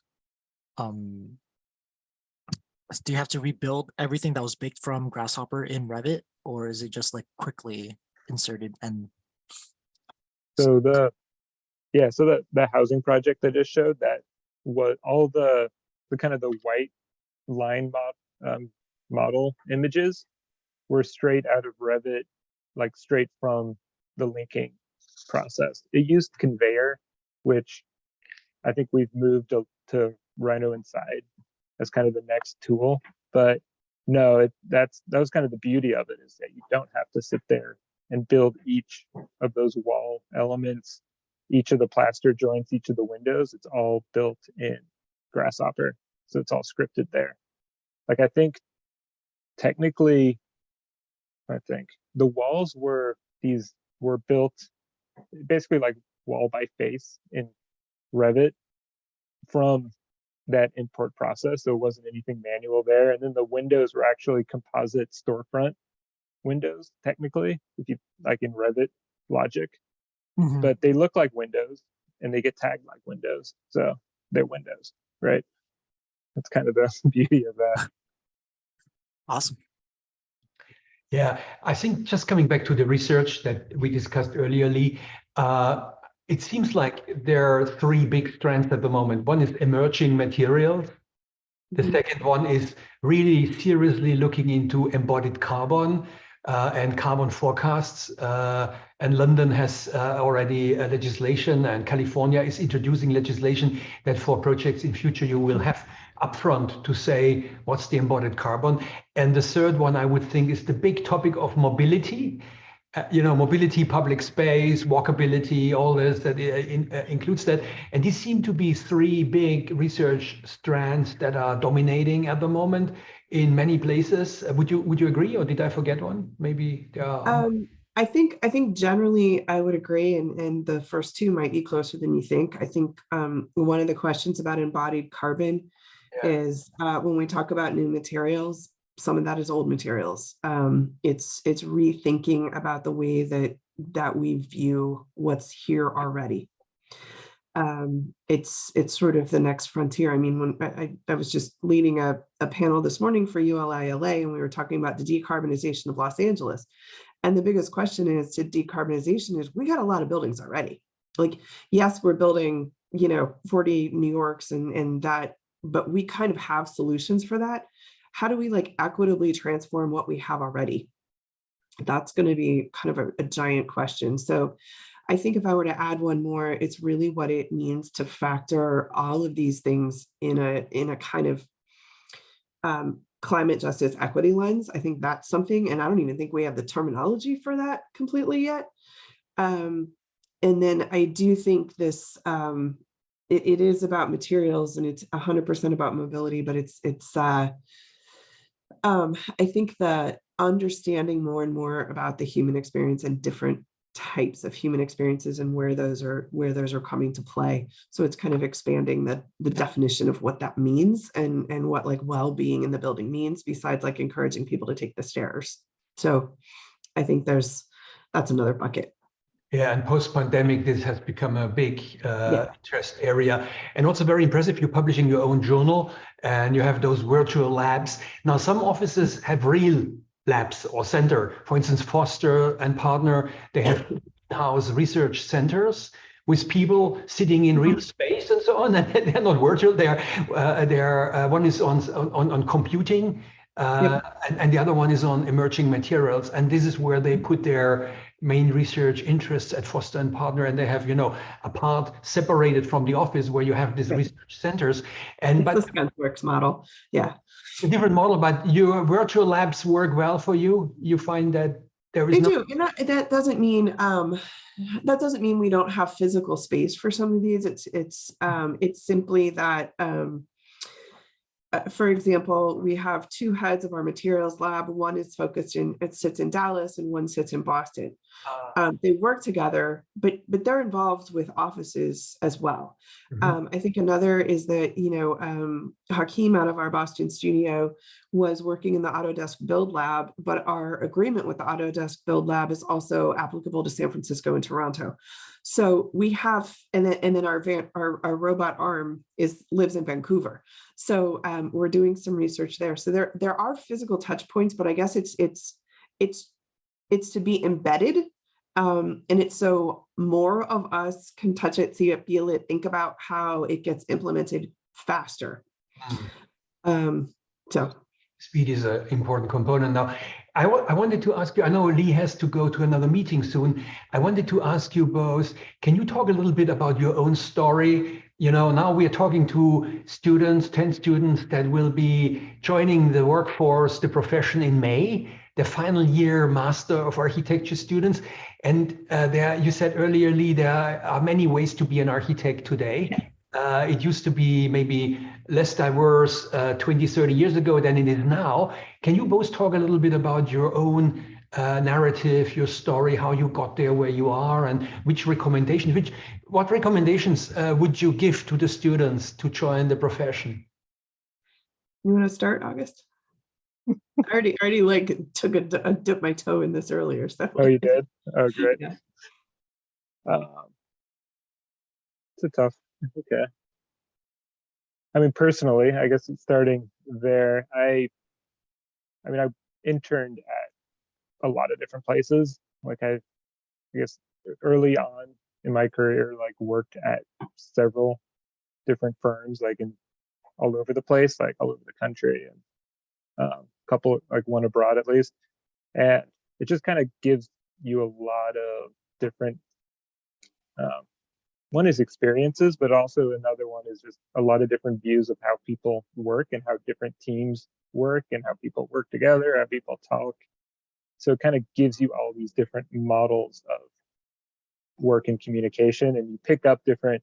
D: Do you have to rebuild everything that was baked from Grasshopper in Revit, or is it just like quickly inserted? And
C: so the housing project I just showed, that was all the kind of the white line model images were straight out of Revit, like straight from the linking process. It used conveyor, which I think we've moved to Rhino Inside as kind of the next tool. But no, that was kind of the beauty of it, is that you don't have to sit there and build each of those wall elements, each of the plaster joints, each of the windows. It's all built in Grasshopper, so it's all scripted there. Like I think technically, the walls were built basically like wall by face in Revit from that import process. So it wasn't anything manual there. And then the windows were actually composite storefront windows, technically, if you like in Revit logic.
D: Mhm.
C: But they look like windows and they get tagged like windows. So they're windows, right? That's kind of the beauty of that.
D: Awesome.
A: Yeah, I think just coming back to the research that we discussed earlier, Leigh, it seems like there are 3 big strands at the moment. One is emerging materials. The second one is really seriously looking into embodied carbon and carbon forecasts. And London has already legislation, and California is introducing legislation that for projects in future you will have upfront to say what's the embodied carbon. And the third one I would think is the big topic of mobility. Mobility, public space, walkability, all this that includes that. And these seem to be 3 big research strands that are dominating at the moment in many places. Would you agree, or did I forget one? Maybe there are.
B: I think generally I would agree, and the first 2 might be closer than you think. I think one of the questions about embodied carbon is when we talk about new materials, some of that is old materials. It's rethinking about the way that we view what's here already. It's sort of the next frontier. I mean, when I was just leading a panel this morning for UNLV, and we were talking about the decarbonization of Los Angeles. And the biggest question is to decarbonization is we got a lot of buildings already. Like, yes, we're building, 40 New Yorks and that, but we kind of have solutions for that. How do we equitably transform what we have already? That's going to be kind of a giant question. So I think if I were to add one more, it's really what it means to factor all of these things in a kind of climate justice equity lens. I think that's something, and I don't even think we have the terminology for that completely yet. And then I do think this, it is about materials, and it's 100% about mobility, but I think that understanding more and more about the human experience and different types of human experiences and where those are coming to play. So it's kind of expanding the definition of what that means, and what like well-being in the building means, besides like encouraging people to take the stairs. So I think that's another bucket.
A: Yeah, and post-pandemic, this has become a big
B: Yeah.
A: interest area. And also very impressive, you're publishing your own journal and you have those virtual labs. Now, some offices have real labs or center. For instance, Foster and Partner, they have in-house research centers with people sitting in real space and so on. And they're not virtual, one is on computing, and the other one is on emerging materials. And this is where they put their main research interests at Foster and Partner, and they have, a part separated from the office where you have these research centers. And
B: It's the ScienceWorks model. Yeah.
A: a different model, but your virtual labs work well for you. You find that there is
B: They do, and that doesn't mean we don't have physical space for some of these. It's simply that for example, we have two heads of our materials lab. One is it sits in Dallas, and one sits in Boston. They work together, but they're involved with offices as well. I think another is that, Hakeem out of our Boston studio was working in the Autodesk Build Lab, but our agreement with the Autodesk Build Lab is also applicable to San Francisco and Toronto. So we have, and then our robot arm lives in Vancouver. So we're doing some research there. So there are physical touch points, but I guess it's to be embedded. And it's so more of us can touch it, see it, feel it, think about how it gets implemented faster. So
A: speed is an important component. Now, I wanted to ask you, I know Leigh has to go to another meeting soon. I wanted to ask you both, can you talk a little bit about your own story? Now we are talking to students, 10 students that will be joining the workforce, the profession in May, the final year Master of Architecture students. And you said earlier, Leigh, there are many ways to be an architect today. It used to be maybe less diverse 20, 30 years ago than it is now. Can you both talk a little bit about your own narrative, your story, how you got there where you are, and what recommendations would you give to the students to join the profession?
B: You want to start, August? I already like took a dip my toe in this earlier. So.
C: Oh, you did? Oh, great.
B: Yeah.
C: It's a tough. Okay. I mean, personally, I guess it's starting there. I interned at a lot of different places. Like I guess early on in my career, like worked at several different firms, like all over the place, like all over the country, and couple, like one abroad at least. And it just kind of gives you a lot of different, one is experiences, but also another one is just a lot of different views of how people work and how different teams work and how people work together, how people talk. So it kind of gives you all these different models of work and communication, and you pick up different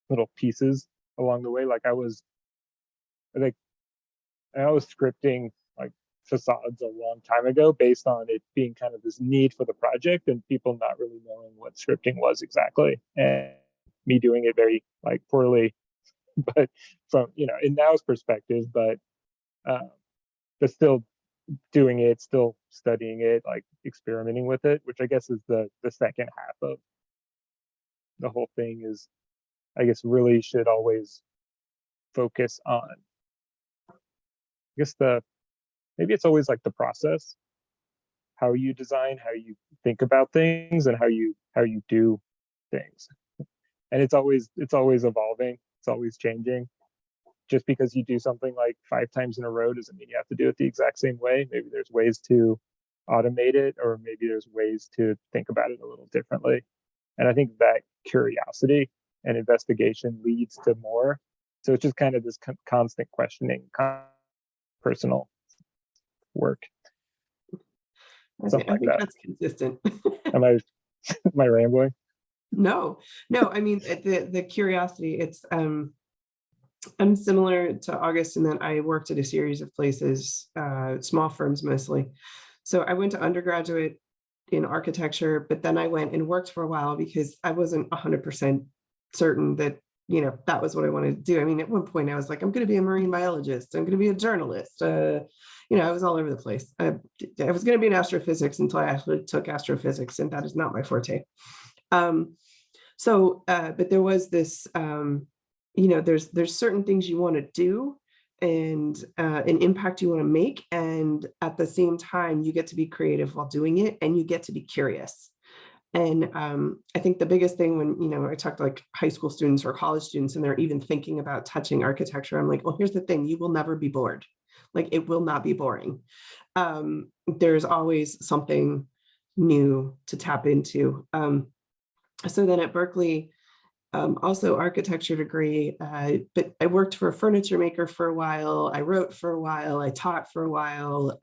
C: little pieces along the way. Like I was scripting like facades a long time ago based on it being kind of this need for the project and people not really knowing what scripting was exactly, and me doing it very like poorly, but from in now's perspective, but still doing it, still studying it, like experimenting with it, which I guess is the second half of the whole thing. Is I guess really should always focus on, I guess maybe it's always like the process, how you design, how you think about things, and how you do things. And it's always evolving, it's always changing. Just because you do something like 5 times in a row doesn't mean you have to do it the exact same way. Maybe there's ways to automate it, or maybe there's ways to think about it a little differently. And I think that curiosity and investigation leads to more. So it's just kind of this constant questioning, personal work.
B: I think that's consistent.
C: Am I rambling?
B: No, I mean, the curiosity, it's, I'm similar to August in that I worked at a series of places, small firms mostly. So I went to undergraduate in architecture, but then I went and worked for a while because I wasn't 100% certain that, that was what I wanted to do. I mean, at one point I was like, I'm going to be a marine biologist. I'm going to be a journalist. I was all over the place. I was going to be in astrophysics until I actually took astrophysics, and that is not my forte. But there was this, there's certain things you want to do and an impact you want to make. And at the same time, you get to be creative while doing it, and you get to be curious. And I think the biggest thing when, I talk to like high school students or college students, and they're even thinking about touching architecture, I'm like, well, here's the thing, you will never be bored. Like, it will not be boring. There's always something new to tap into. So then at Berkeley, also architecture degree, but I worked for a furniture maker for a while. I wrote for a while. I taught for a while,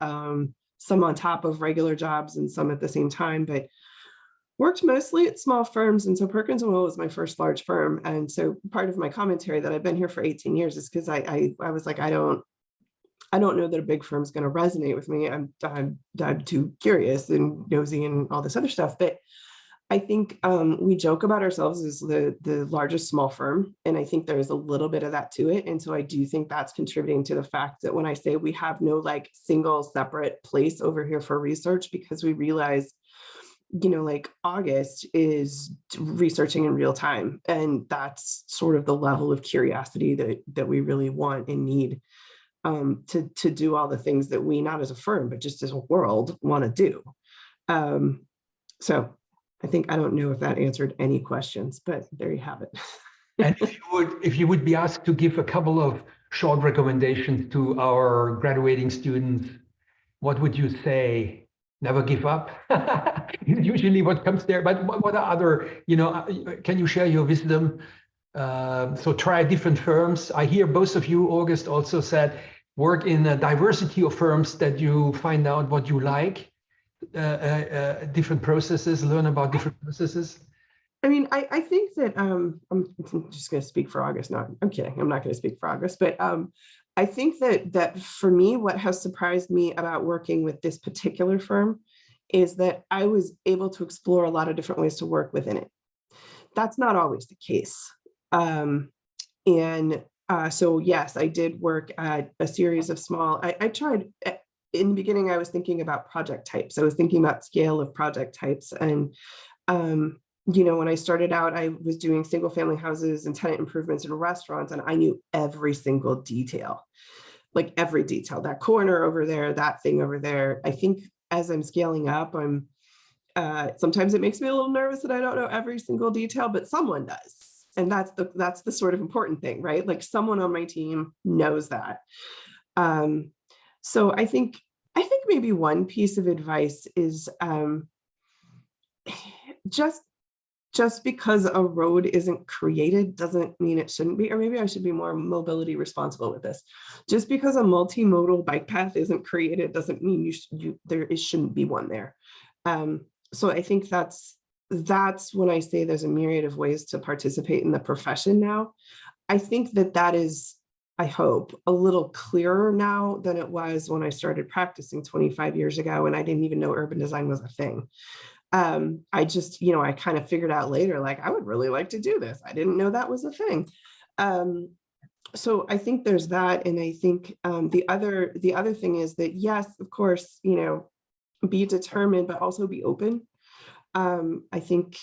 B: some on top of regular jobs and some at the same time, but worked mostly at small firms. And so Perkins+Will was my first large firm. And so part of my commentary that I've been here for 18 years is because I was like, I don't know that a big firm is going to resonate with me. I'm too curious and nosy and all this other stuff. But I think we joke about ourselves as the largest small firm, and I think there's a little bit of that to it. And so I do think that's contributing to the fact that when I say we have no like single separate place over here for research, because we realize, like August is researching in real time, and that's sort of the level of curiosity that we really want and need to do all the things that we, not as a firm, but just as a world, want to do. So I don't know if that answered any questions, but there you have it.
A: And if you would be asked to give a couple of short recommendations to our graduating students, what would you say? Never give up. Usually what comes there, but what are other, can you share your wisdom? So try different firms. I hear both of you, August also said, work in a diversity of firms that you find out what you like. Different processes, learn about different processes.
B: I mean, I think that I'm just going to speak for August. No, I'm kidding. I'm not going to speak for August, but I think that for me, what has surprised me about working with this particular firm is that I was able to explore a lot of different ways to work within it. That's not always the case. So yes, I did work at a series of small, I tried, in the beginning, I was thinking about project types. I was thinking about scale of project types. And, when I started out, I was doing single family houses and tenant improvements in restaurants, and I knew every single detail, like every detail, that corner over there, that thing over there. I think as I'm scaling up, sometimes it makes me a little nervous that I don't know every single detail, but someone does. And that's the sort of important thing, right? Like someone on my team knows that. So I think maybe one piece of advice is just because a road isn't created doesn't mean it shouldn't be, or maybe I should be more mobility responsible with this. Just because a multimodal bike path isn't created doesn't mean there shouldn't be one there. So I think that's when I say there's a myriad of ways to participate in the profession now. I think that is, I hope, a little clearer now than it was when I started practicing 25 years ago, and I didn't even know urban design was a thing. I just, I kind of figured out later, like, I would really like to do this. I didn't know that was a thing. So I think there's that. And I think the other thing is that, yes, of course, be determined, but also be open. I think,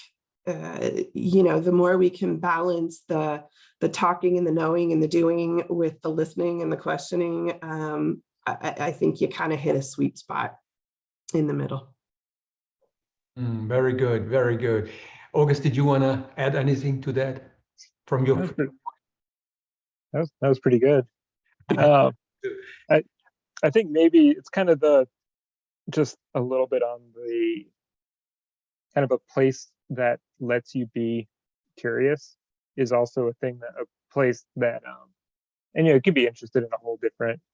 B: the more we can balance the talking and the knowing and the doing with the listening and the questioning, I think you kind of hit a sweet spot in the middle.
A: Very good, very good. August, did you want to add anything to that from your?
C: That was pretty good. I think maybe it's kind of just a little bit on the kind of a place that lets you be curious is also a place that and it could be interested in a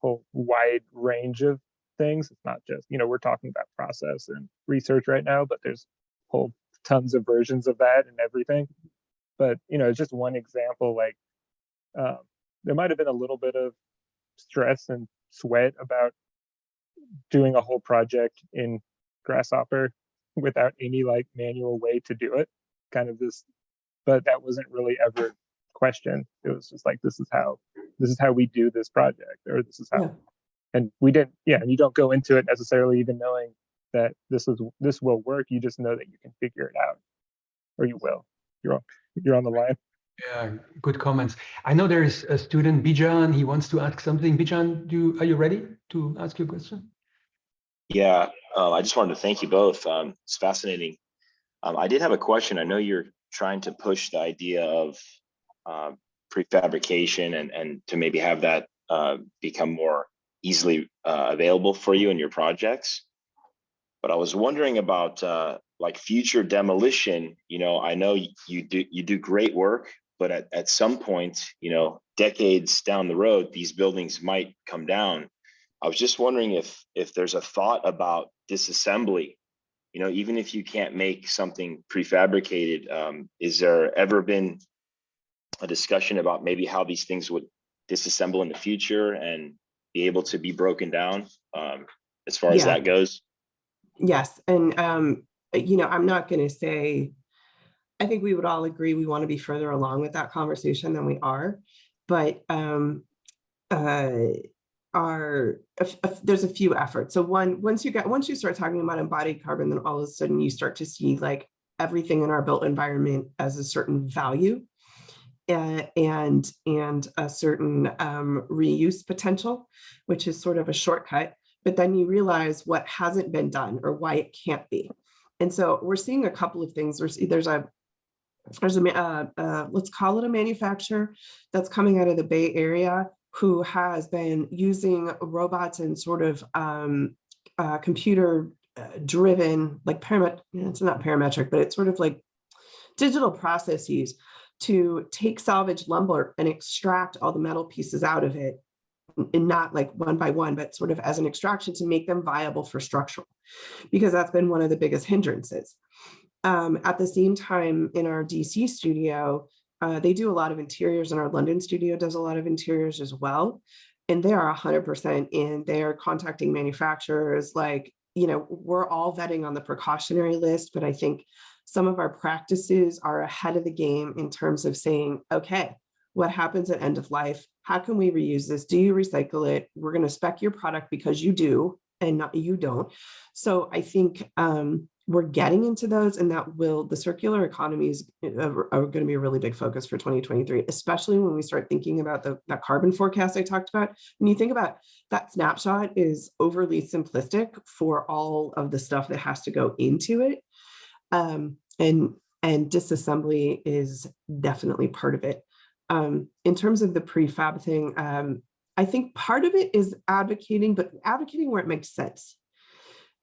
C: whole wide range of things. It's not just, we're talking about process and research right now, but there's a whole tons of versions of that and everything. But, you know, it's just one example. Like there might have been a little bit of stress and sweat about doing a whole project in Grasshopper without any like manual way to do it. Kind of this, but that wasn't really ever questioned. It was just like, this is how we do this project, or this is how.
B: Yeah.
C: And we didn't, yeah, you don't go into it necessarily even knowing that this will work. You just know that you can figure it out, or you will. You're on the line.
A: Yeah, good comments. I know there is a student, Bijan. He wants to ask something. Bijan, are you ready to ask your question?
E: Yeah, I just wanted to thank you both. It's fascinating. I did have a question. I know you're trying to push the idea of prefabrication and to maybe have that become more easily available for you in your projects. But I was wondering about like future demolition. You know, I know you do great work, but at some point, you know, decades down the road, these buildings might come down. I was just wondering if there's a thought about disassembly. You know, even if you can't make something prefabricated, is there ever been a discussion about maybe how these things would disassemble in the future and be able to be broken down as far as that goes?
B: Yes. And, you know, I'm not going to say, I think we would all agree we want to be further along with that conversation than we are. But there's a few efforts. So once you start talking about embodied carbon, then all of a sudden you start to see like everything in our built environment as a certain value and a certain reuse potential, which is sort of a shortcut. But then you realize what hasn't been done or why it can't be. And so we're seeing a couple of things. There's a let's call it a manufacturer that's coming out of the Bay Area who has been using robots and sort of computer driven, like it's not parametric, but it's sort of like digital processes to take salvaged lumber and extract all the metal pieces out of it, and not like one by one, but sort of as an extraction to make them viable for structural, because that's been one of the biggest hindrances. At the same time, in our DC studio, they do a lot of interiors, and our London studio does a lot of interiors as well. And they are 100% in. They are contacting manufacturers. Like, you know, we're all vetting on the precautionary list, but I think some of our practices are ahead of the game in terms of saying, okay, what happens at end of life? How can we reuse this? Do you recycle it? We're going to spec your product because you do and not you don't. So I think we're getting into those, and that the circular economies are going to be a really big focus for 2023, especially when we start thinking about that carbon forecast I talked about. When you think about that snapshot is overly simplistic for all of the stuff that has to go into it. And disassembly is definitely part of it. In terms of the prefab thing, I think part of it is advocating, but advocating where it makes sense.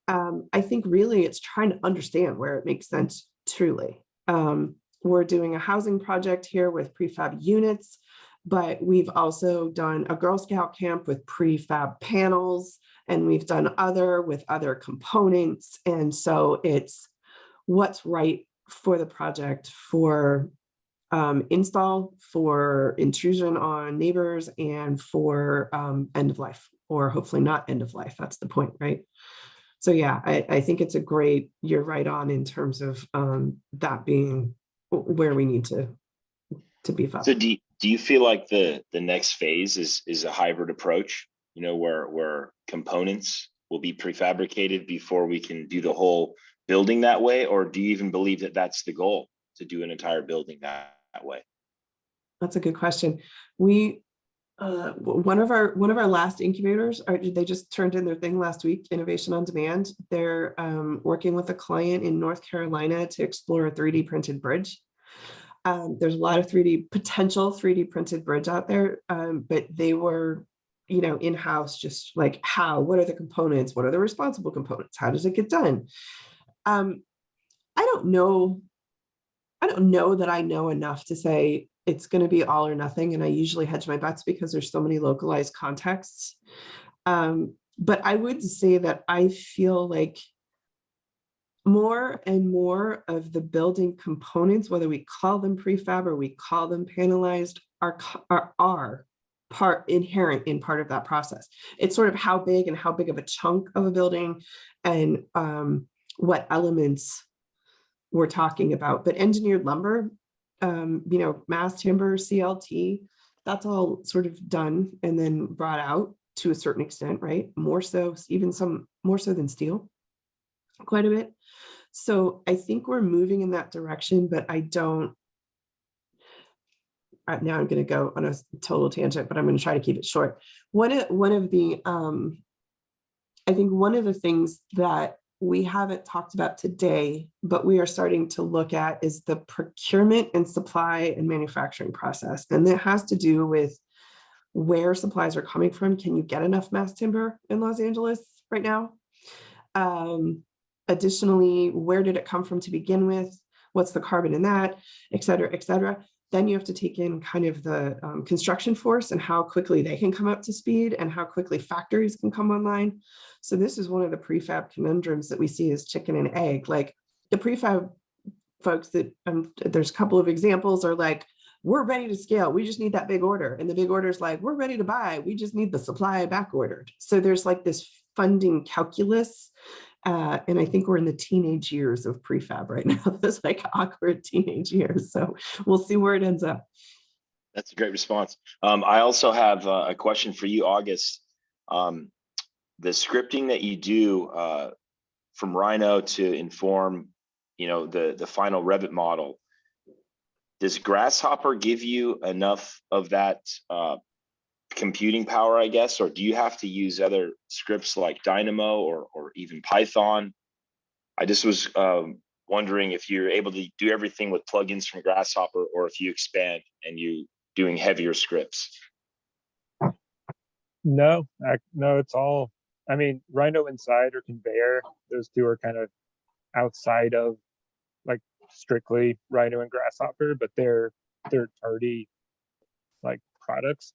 B: I think really it's trying to understand where it makes sense truly. We're doing a housing project here with prefab units, but we've also done a Girl Scout camp with prefab panels, and we've done with other components. And so it's what's right for the project, for install, for intrusion on neighbors, and for end of life, or hopefully not end of life. That's the point, right? So yeah, I think it's you're right on in terms of that being where we need to beef up.
E: So do you feel like the next phase is a hybrid approach, you know, where components will be prefabricated before we can do the whole building that way? Or do you even believe that that's the goal, to do an entire building that way?
B: That's a good question. We one of our last incubators, they just turned in their thing last week, Innovation on Demand. They're working with a client in North Carolina to explore a 3D printed bridge. There's a lot of potential 3D printed bridge out there, but they were, you know, in-house, just like what are the components? What are the responsible components? How does it get done? I don't know that I know enough to say it's going to be all or nothing. And I usually hedge my bets because there's so many localized contexts. But I would say that I feel like more and more of the building components, whether we call them prefab or we call them panelized, are part inherent in part of that process. It's sort of how big of a chunk of a building and what elements we're talking about. But engineered lumber, mass timber, CLT, that's all sort of done and then brought out to a certain extent, right? More so, even some more so than steel, quite a bit. So I think we're moving in that direction, but I don't. Now I'm going to go on a total tangent, but I'm going to try to keep it short. One of the, I think one of the things that we haven't talked about today, but we are starting to look at is the procurement and supply and manufacturing process. And that has to do with where supplies are coming from. Can you get enough mass timber in Los Angeles right now? Additionally, where did it come from to begin with? What's the carbon in that, et cetera, et cetera. Then you have to take in kind of the construction force and how quickly they can come up to speed and how quickly factories can come online. So this is one of the prefab conundrums that we see as chicken and egg. Like the prefab folks that there's a couple of examples are like, we're ready to scale. We just need that big order. And the big order is like, we're ready to buy. We just need the supply back ordered. So there's like this funding calculus. And I think we're in the teenage years of prefab right now. Those like awkward teenage years. So we'll see where it ends up.
E: That's a great response. I also have a question for you, August. The scripting that you do from Rhino to inform, the final Revit model, does Grasshopper give you enough of that computing power, I guess, or do you have to use other scripts like Dynamo or even Python? I just was wondering if you're able to do everything with plugins from Grasshopper, or if you expand and you doing heavier scripts.
C: No, it's all, I mean, Rhino Inside or Conveyor, those two are kind of outside of like strictly Rhino and Grasshopper, but they're third-party like products.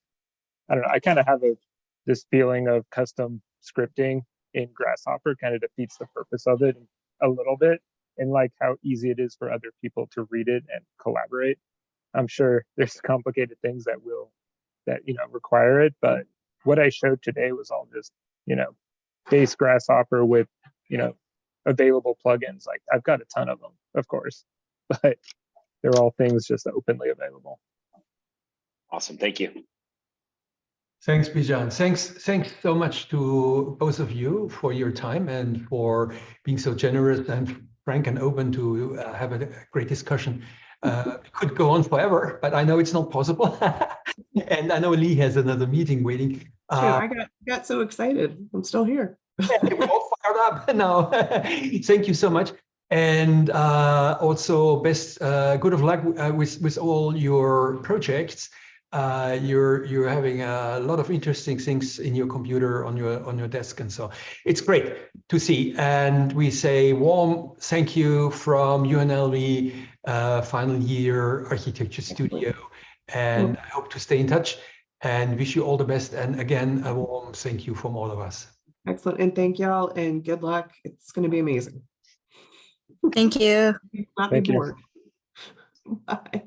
C: I don't know. I kind of have this feeling of custom scripting in Grasshopper kind of defeats the purpose of it a little bit, and like how easy it is for other people to read it and collaborate. I'm sure there's complicated things that require it, but what I showed today was all just base Grasshopper with available plugins. Like I've got a ton of them, of course, but they're all things just openly available.
E: Awesome, thank you.
A: Thanks, Bijan. Thanks so much to both of you for your time and for being so generous and frank and open to have a great discussion. It could go on forever, but I know it's not possible. And I know Leigh has another meeting waiting.
B: I got so excited. I'm still here.
A: We're all fired up now. Thank you so much. And also best good of luck with all your projects. You're having a lot of interesting things in your computer on your desk, and so it's great to see. And we say warm thank you from UNLV final year architecture studio, and I hope to stay in touch and wish you all the best. And again, a warm thank you from all of us.
B: Excellent, and thank y'all, and good luck. It's going to be amazing.
F: Thank you.
B: Not
C: Thank
B: be
C: you.
B: bored. Bye.